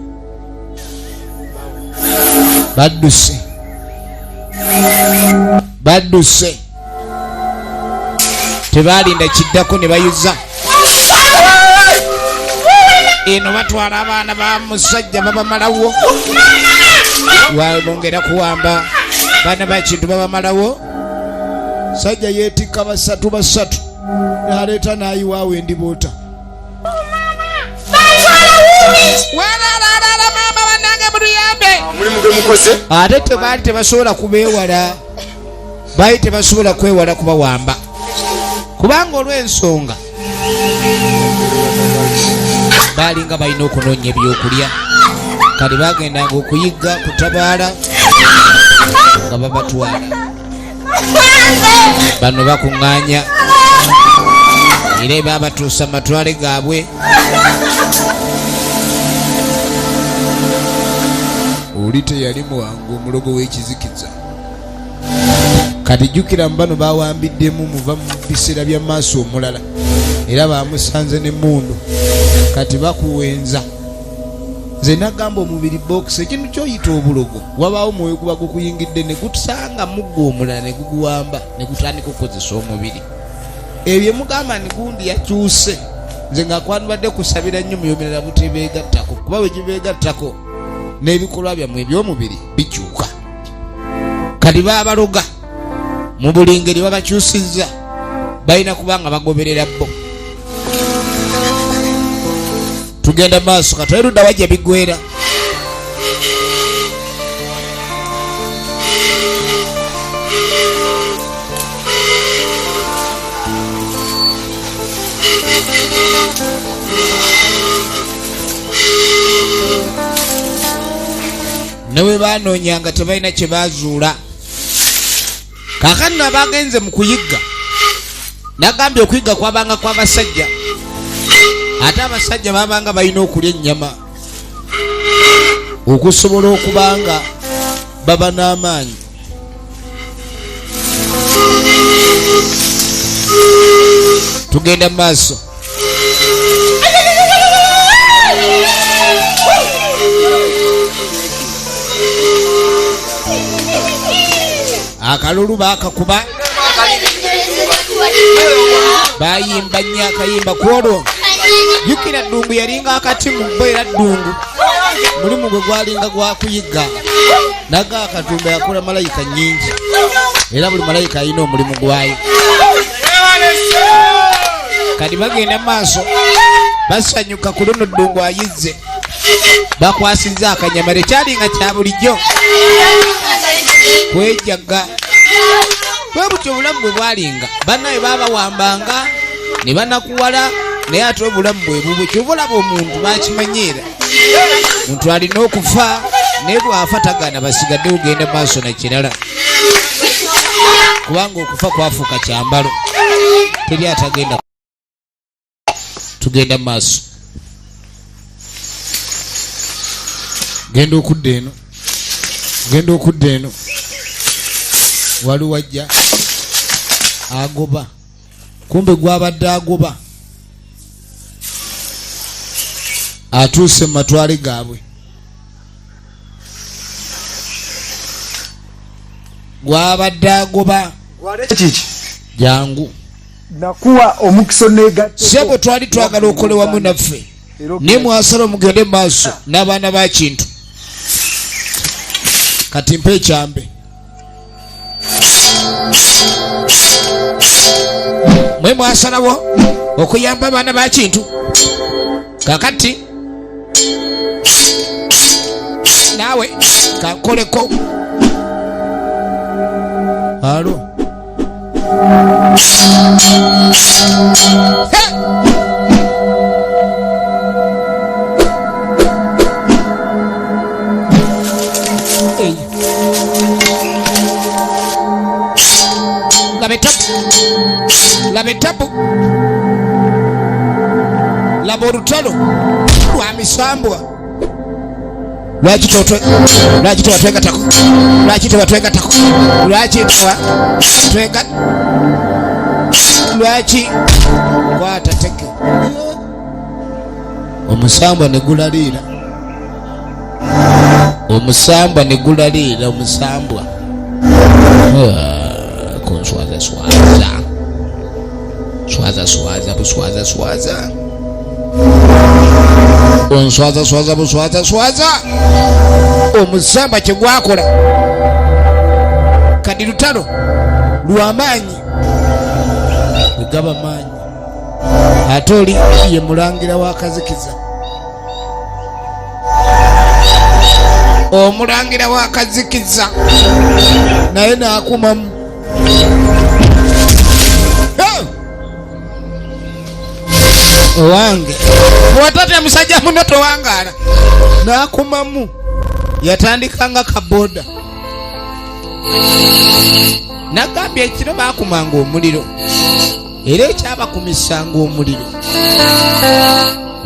badduse tebalinda kiddako ne bayuza eno batwala abaana ba musajja babamalawo wabongera kuwamba baana ba Kintu babamalawo sajja yeetikka basatu naleeta n'ayiwaawo endiboota walala maama banange muluyambe ate tebaali tebasobola kubeewala baali tebasobola kwewala kubawamba kubanga olw'ensonga baalinga balina okunoonya ebyokulya kale bagendanga okuyigga kutabaala nga babatwala bano bakuŋŋaanya era babatuusa matwale gaabwe oli teyali muwangu omulogo w'ekizikiza kati jjukira mu bano bawambiddemu muva mu biseera bya maaso omulala era bamusanze n'emmundu kati bakuwenza nze nagamba omubiri box ekintu kyoyita obulogo wabaawo mwoyo guba gukuyingidde ne gutusanga muggo omulala ne guguwamba ne gutandika okukozesa omubiri ebyo mugamba ni gundi yakyuse nze nga kwanubadde kusabira nnyo muyomerera butebeegattako kuba bwe gibeegattako n'ebikolwa byammwe eby'omubiri bikyuka kati baabaloga mu buli ngeri babakyusizza balina kubanga bagoberera bo tugenda maaso katoye ludda wajja bigwera newe banoonyanga tebalina kye bazuula kaakati nabagenze mu kuyigga nagambye okuyigga kwabanga kw'abasajja ate abasajja babanga balina okulya ennyama okusobola okubanga baba n'amaanyi tugenda mu maaso akalulu bakakuba bayimba nnyo akayimba kwolwo jukira ddungu yalinga akati mu bbo era ddungu mulimu gwe gwalinga gwakuyigga naga akatumba yakola malayika nnyingi era buli malayika alina omulimu gwayo kati bagenda maaso basanyuka ku luno ddungu ayizze bakwasizza akanyamala ekyalinga kya bulijjo kwejaga bwe butyo obulamu bwe bwalinga bannaye babawambanga ne banakuwala naye ate obulamu bwe bubwe kyova olaba omuntu bakimanyiira muntu alina okufa naye bwafa tagaana basigadde kugenda maaso na kirala kubanga okufa kwafuuka kyambalo teri atagenda tugenda maaso genda okudda eno wali wajja agoba kumbe gwabadde agoba atuuse mu matwale gaabwe gwabadde agoba jangu nakuwa omukisa negatte sebo twali twagala okole wamu naffe ne mwasala mugende maaso n'abaana ba kintu kati mpe ekyambe mwe mwasalawo okuyamba abaana ba kintu kakati naawe kankoleko alo laba etapu laba olutalo lwa misambwa lwaki tebatwegatako lwaki kwata teke omusambwa ne gulaliira omusambwa konswaza buswaza onswaza omusamba kyegwakola kadi lutalo lwamaanyi wegaba maanyi ate oli ye mulangira wakazikiza omulangira wakazikiza naye nakumamu owange bw'otate musajja muno towangaala nakumamu yatandikanga kaboda nagambye ekiro bakumanga omuliro era ekyabakumisanga omuliro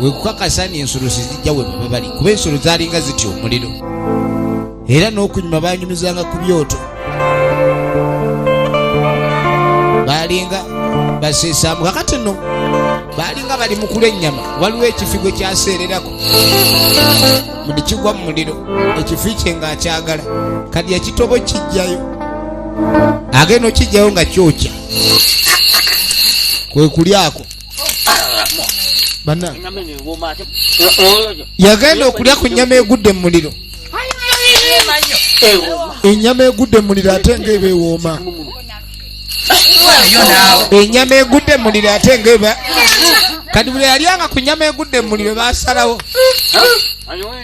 wekukakasani ensolo sizijja we baba bali kuba ensolo zalinga zitya omuliro era n'okunyuma banyumizanga ku byoto balinga baseesaamu kakati nno baalinga bali mu kula ennyama waliwo ekifi gwe kyaseererako buli kigwa mu muliro ekifi kye ng'akyagala kati ekitobo kijjayo agenda okijjayo nga kyokya kwe kulyako bana yagenda okulya ku nnyama egudde mu muliro ennyama egudde mu muliro ate ng'eba ewooma ennyama egudde mu muliro ate ng'eba kati buli yalyanga ku nnyama egudde mu muliro baasalawo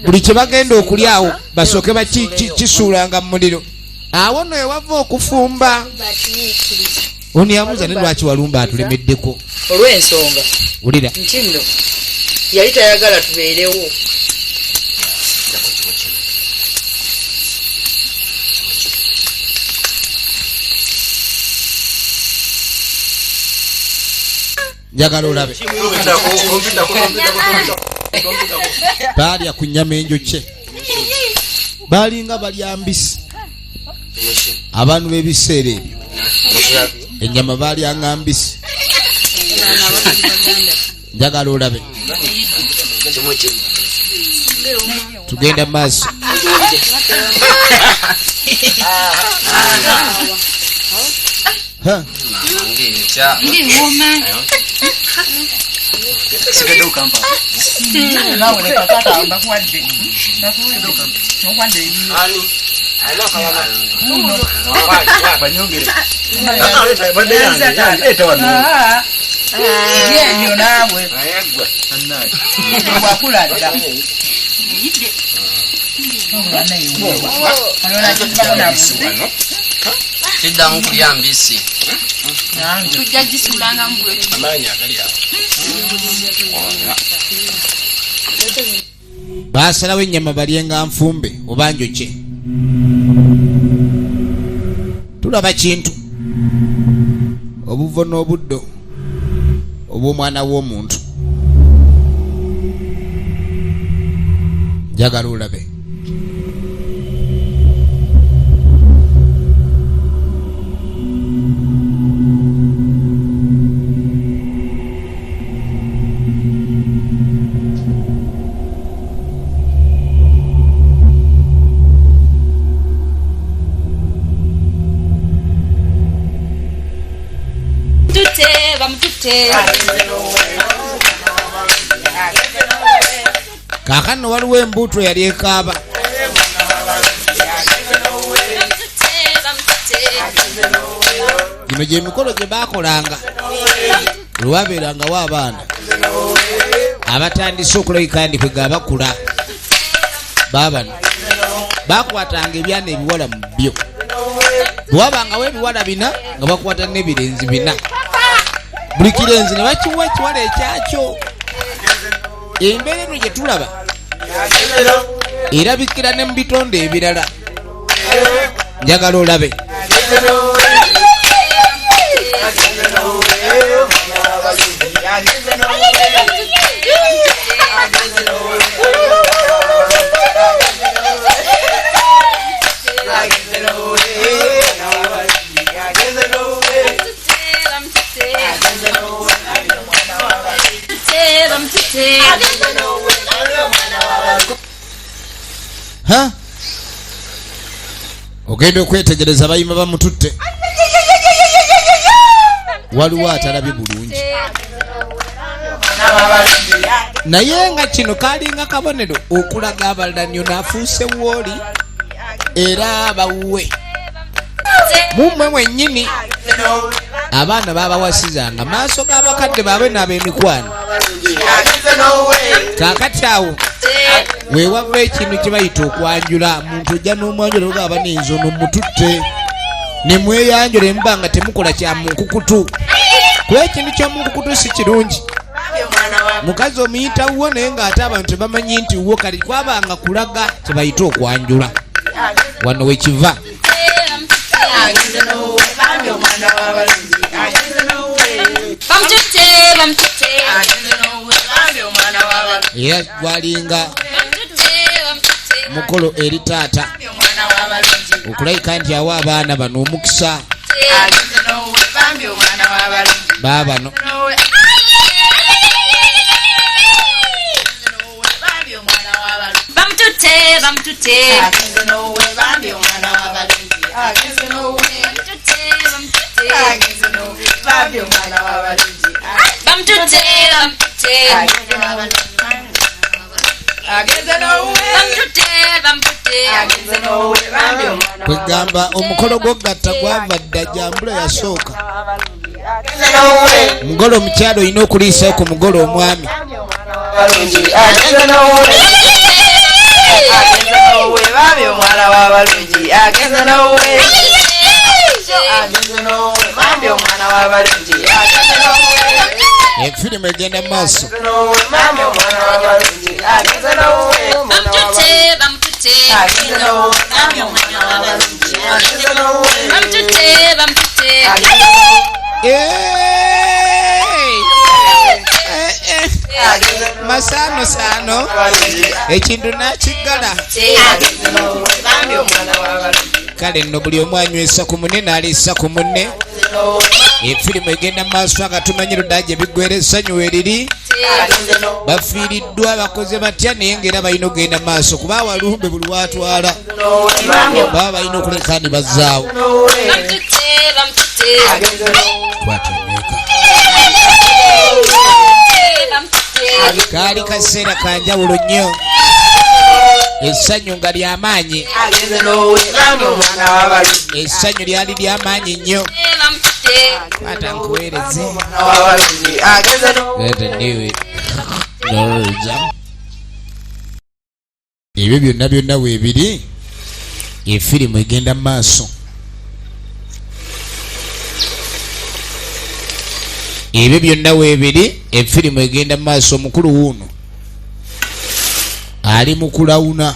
buli kye bagenda okulyawo basooke bakisuulanga mu muliro awo nno ewava okufumba ono yamuuza ne lwaki walumba atulemeddeko olw'ensonga wulira nti nno yali tayagala tubeerewo njagala olabe baalya ku nnyama enjokye baalinga balya mbisi abantu b'ebiseera ebyo ennyama baalyanga mbisi njagala olabe tugenda maaso kiddamu kulya mbisi tujja gisulanga mu bwekyo amaanyi agali awo baasalawo ennyama balyenga nfumbe oba njokye tulaba kintu obuvo n'obuddo obw'omwana w'omuntu njagala olabe kaakano waliwo embuto yali ekaaba gino gyemikolo gye baakolanga lwabeerangawo abaana abatandise okulabika ndi kwega bakula baabano bakwatanga ebyana ebiwala mu byo bwewabangawo ebiwala bina nga bakwata n'ebirenzi bina buli kirenzi ne bakiwa ekiwala ekyakyo embeera eno gye tulaba erabikira ne mu bitonde ebirala njagala olabe ha ogenda okwetegereza bayima bamututte waliwo atalabye bulungi naye nga kino kalinga kabonero okulaga abalala nnyo naafuuse wooli era bawuwe mumwe mwennyini abaana babawasizanga maaso g'abakadde baabwe n'ab'emikwano kaakati awo weewava ekintu kye bayita okwanjula muntu ojja n'omwanjula ogaba n'enzono mututte ne mweyanjula emuba nga temukola kya munkukutu kuba ekintu ky'omunkukutu si kirungi mukazi omuyita wuwo naye ng'ate abantu tebamanyi nti wuwo kali kwabanga kulaga kye bayita okwanjula wano wekiva era gwalinga mukolo eri taata okulayika nti awa abaana bano omukisa babano kwegamba omukolo gwogatta gwavadda Jambula yasooka mugolo omukyalo olina okuliisa ku mugolo omwami efirimu egenda mu maaso masano sano ekintu nakigala kale nno buli omu anywesa ku munne n'aliisa ku munne efirimu egenda mu maaso akatumanyiro ddala gye biggwera essanyu weriri bafiiriddwa bakoze batya naye ngaera balina okugenda maaso kuba Walumbe buli watwala baba balina okuleka ni bazzaawo kaali kaseera kanjawulo nnyo essanyu nga lyamaanyi essanyu lyali lyamaanyi nnyo kwata nkuweereze ebyo byonna byonna weebiri efirimu egenda mu maaso ebyo byonna weebiri efirimu egenda mu maaso omukulu wuuno ali mu kulawuna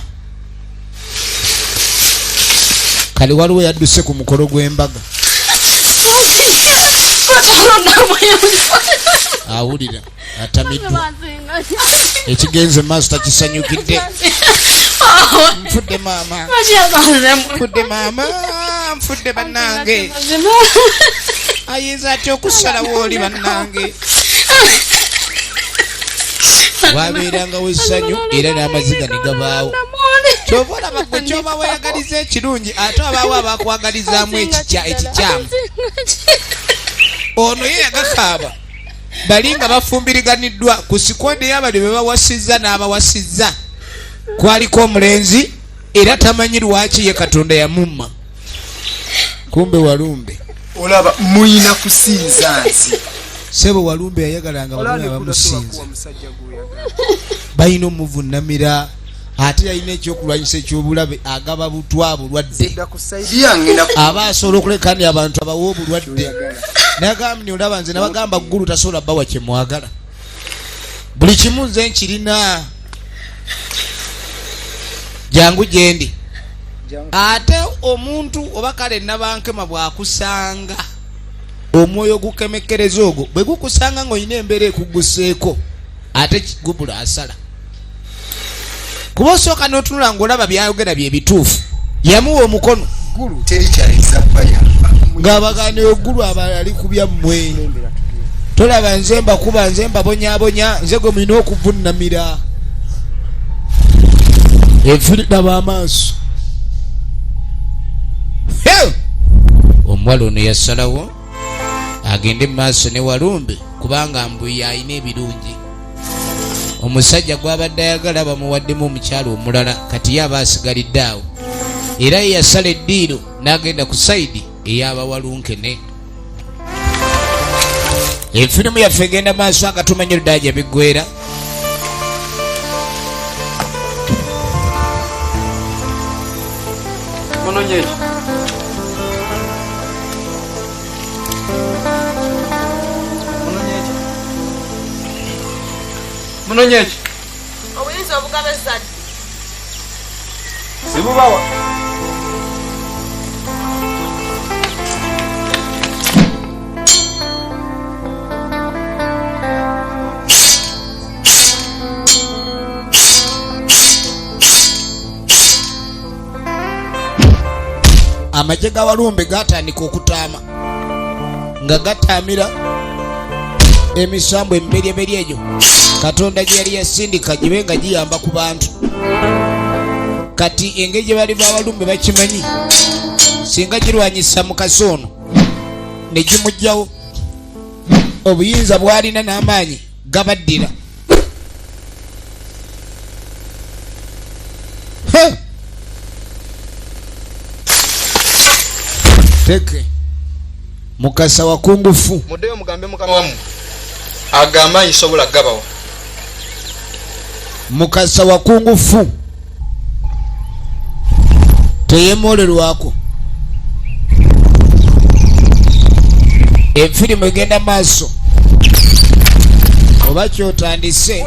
kale waliwo yadduse ku mukolo gw'embaga awulira atamiddwa ekigenze maaso takisanyukidde nfudde maama nfudde maama nfudde bannange ayinza atya okusalawo oli bannange wabeerangawo essanyu era n'amaziga ne gabaawo kyova olaba gwe kyoba weeyagaliza ekirungi ate abaawo abakwagalizaamu ekikyamu ono ye yagakaaba bali nga bafumbiriganiddwa ku sikonde y'abali be bawasizza n'abawasizza kwaliko omulenzi era tamanyi lwaki ye Katonda yamumma kumbe Walumbe olaba muyina kusinza nsi sebo Walumbe yayagalanga bamwe abamusinza balina omuvunamira ate yalina ekyokulwanyisa ekyobulabe agaba butwa bulwadde aba asobola okulekani abantu abawa obulwadde nagamni olaba nze nabagamba ggulu tasobola bawa kyemwagala buli kimu nze nkirina jangu gyendi ate omuntu oba kale nabankema bwakusanga omwoyo gukemekereza ogwo bwe gukusanga ng'olina embeera ekugguseeko ate kigubula asala kuba osooka n'otunula ng'olaba byayogera bye bituufu yamuwa omukono ng'abaganira oggulu abali kubya mmwe tolaba nze mbakuba nze mbabonyaabonya nze gwe mulina okuvunamira enfiridaba amaaso omuwala ono yasalawo agende mu maaso ne Walumbe kubanga mbuye alina ebirungi omusajja gw'abadde ayagala bamuwaddemu omukyalo omulala kati ye aba asigalidde awo era ye yasala eddiiro n'agenda ku sayidi ey'abawalunkene efirimu yaffe egenda maaso akatumanyiro ddala gye biggwera munonyeki obuyinza obugaba ezzadde sibubawa amagye ga Walumbe gatandika okutaama nga gataamira emisambo emiberyeberi egyo Katonda gye yali yasindika gibe nga giyamba ku bantu. Kati engeri gye bali b'Abalumbe bakimanyi, singa girwanyisa mukasi ono ne gimugjawo, obuyinza bw'alina n'amaanyi gabaddira. Teke mukasa wakungufu muddeyo mugambe mukama wamu agamba nsobola gabawo. Mukasa wakungufu teyemolerwako. Efirimu egenda maaso oba kyotandise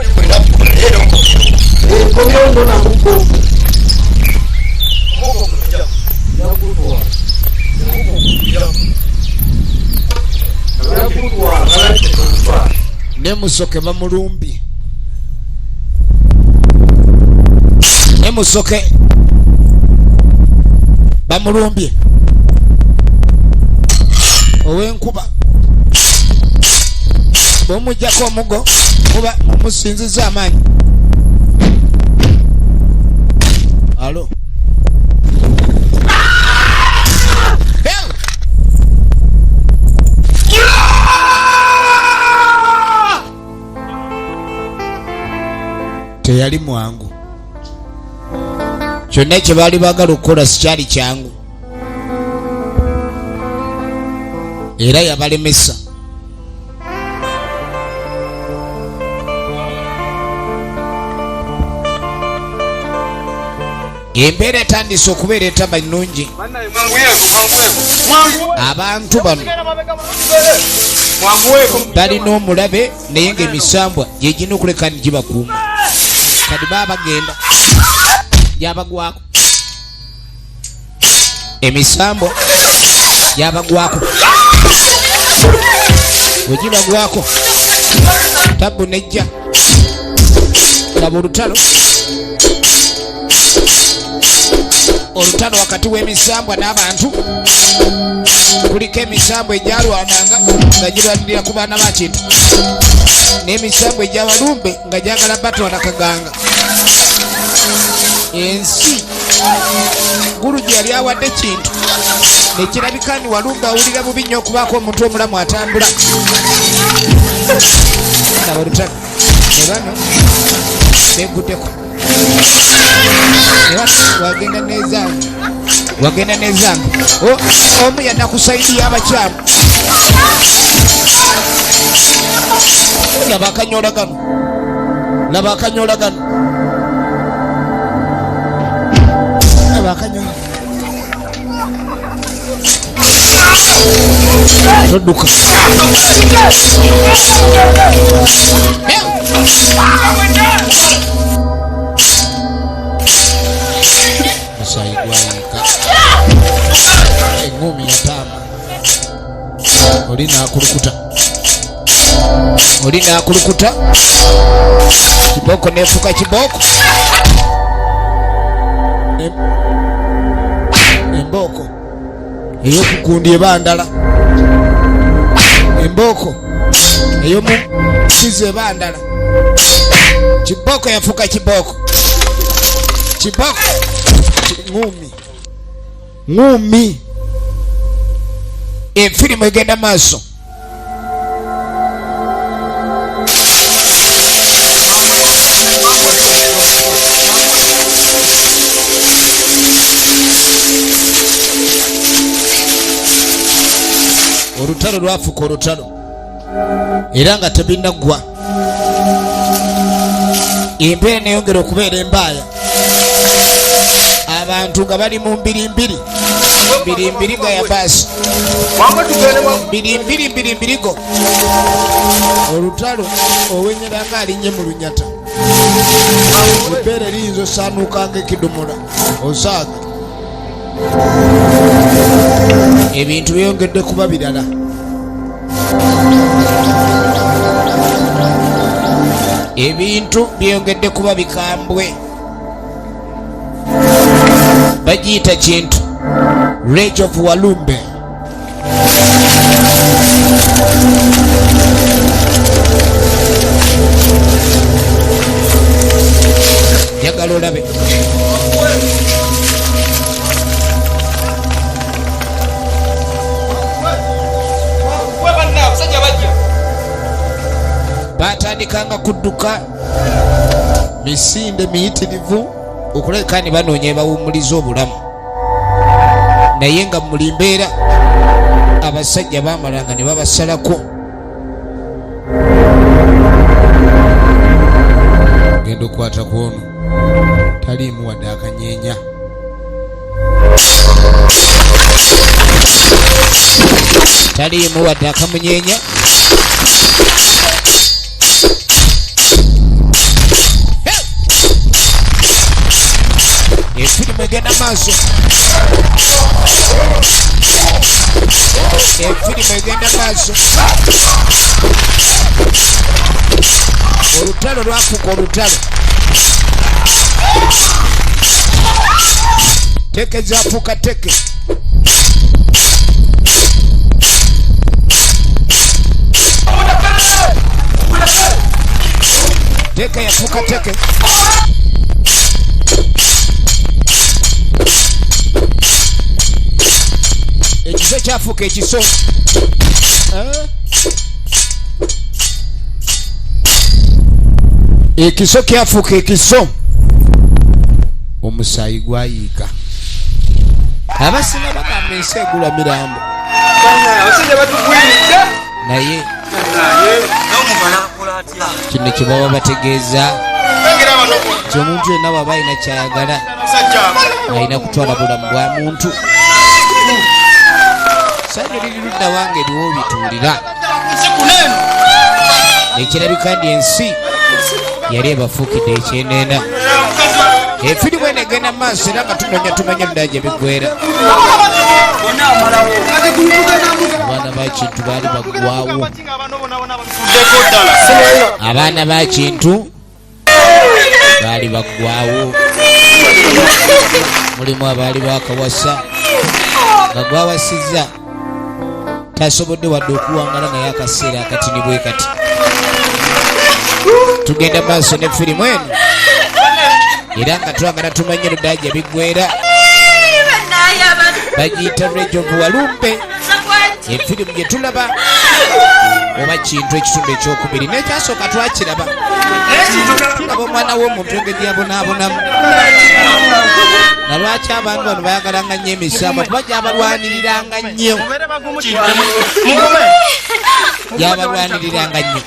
ne Musoke bamulumbye. Ne Musoke bamulumbye ow'enkuba bw'omuggyako omugo muba musinziza amaanyi. Alo teyali mwangu. Kyonna kye baali baagala okukola sikyali kyangu era yabalemesa. Embeera etandise okubeera etaba nnungi. Abantu bano balina omulabe naye ng'emisambwa gye gina okuleka ni gibakuuma. Kati baba bagenda gyabagwako, emisambo gyabagwako, wegibagwako tabu nejja laba olutalo wakati w'emisambwa n'abantu. Kuliko emisambo egyalwananga nga girwanirira ku baana bakintu, n'emisambo egy'Abalumbe nga gyagala batwala Kaganga. Ensi gulu gye yali awadde kintu nekirabika ni Walumbe awulira bubi nnyo okubaako omuntu omulamu atambula. Laba olutalo ne bano beeguddeko. Wagenda n'ezange omu yadda ku sayidi y'abakyamu. Laba akanyola gano, laba akanyola gano, laba akanyola. Todduka musayi gwayiika, eŋŋumi yataama. Oli n'akulukuta, kiboko nefuka kiboko, embooko ey'okukundi ebandala, embooko ey'omukizi ebandala. Kiboko yafuka kiboko, ŋŋumi. Efirimu egenda maaso. Olutalo lwafuka olutalo era nga tebinaggwa. Embeera neyongera okubeera embaaya, abantu nga bali mu mbirimbiri ga ya baasi, mbirimbiri go. Olutalo owenyera nga alinnye mu lunyata. Embeera eriyinza osaanuukanga ekidomola osaaga. Ebintu byongedde kuba birala. Ebintu byongedde kuba bikambwe. Bagiyita kintu Rage of Walumbe. batandikanga kudduka misinde miyitirivu okuleka ne banoonya bawumuliza obulamu, naye nga muli mbeera abasajja bamalanga ne babasalako. Genda okukwata ku ono taliimu wadde akanyeenya. Taliimu wadde akamunyeenya. Efirimu egenda maaso. Efirimu egenda maaso. Olutalo lwafuuka olutalo. Teke zafuuka teke. Teke yafuuka teke. Ekiso kyafuuka ekiso. Ekiso kyafuuka ekiso. Omusaayi gwayiika. Abasinga bagamba ensi egula mirambo. Naye kino kye baba bategeeza nti omuntu yenna bw'aba alina kyayagala alina kutwala bulamu bwa muntu. Sanyo liri ludda wange eriwo bituulira nekirabika ndi ensi yali ebafuukidde ekyenneena. Efirimu eno egenda maaso era nga tumanya ddala gye biggweera. Abaana ba Kintu baali baggwaawo. Abaana ba Kintu baali baggwaawo. Mulimu abaali bakawasa nga gwawasizza tasobodde wadde okuwangala naye akaseera akatini bwe kati. Tugenda maaso ne firimu eno era nga twagala tumanye ddala gye biggweera. Bagiyita Rage of Walumbe. Efirimu gye tulaba oba Kintu ekitundu ekyokubiri n'ekyasooka twakiraba. Tulaba omwana w'omuntu engeri abonaabonamu. Na lwaki abantu bano bayagalanga nnyo emisambo kuba gyabalwaniriranga nnyo. Gyabalwaniriranga nnyo.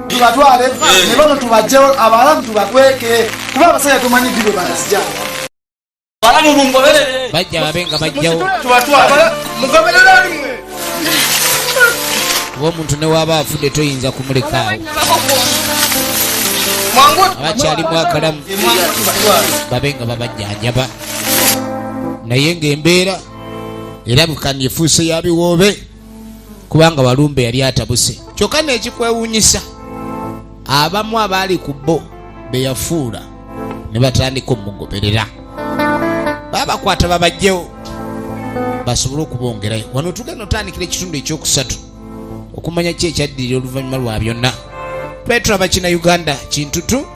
tubatwale ne bano tubajjewo abalamu tubakweke kuba abasajja tumanyi bibyo banazija balamu mungoberere bajja babenga bajjawo tubatwale mugoberere alimwe omuntu ne waba afudde toyinza kumulekaawo abakyalimu akalamu babenga babajjanjaba naye ng'embeera erabikani efuuse ya biwoobe kubanga Walumbe yali atabuse. Kyokka n'ekikwewuunyisa abamu abaali ku bo be yafuula ne batandika omugoberera babakwata babajjewo basobole okubongerayo. Wano tugenda otandikira ekitundu ekyokusatu okumanya ki ekyaddirira oluvannyuma lwa byonna. Petro abakina Uganda Kintu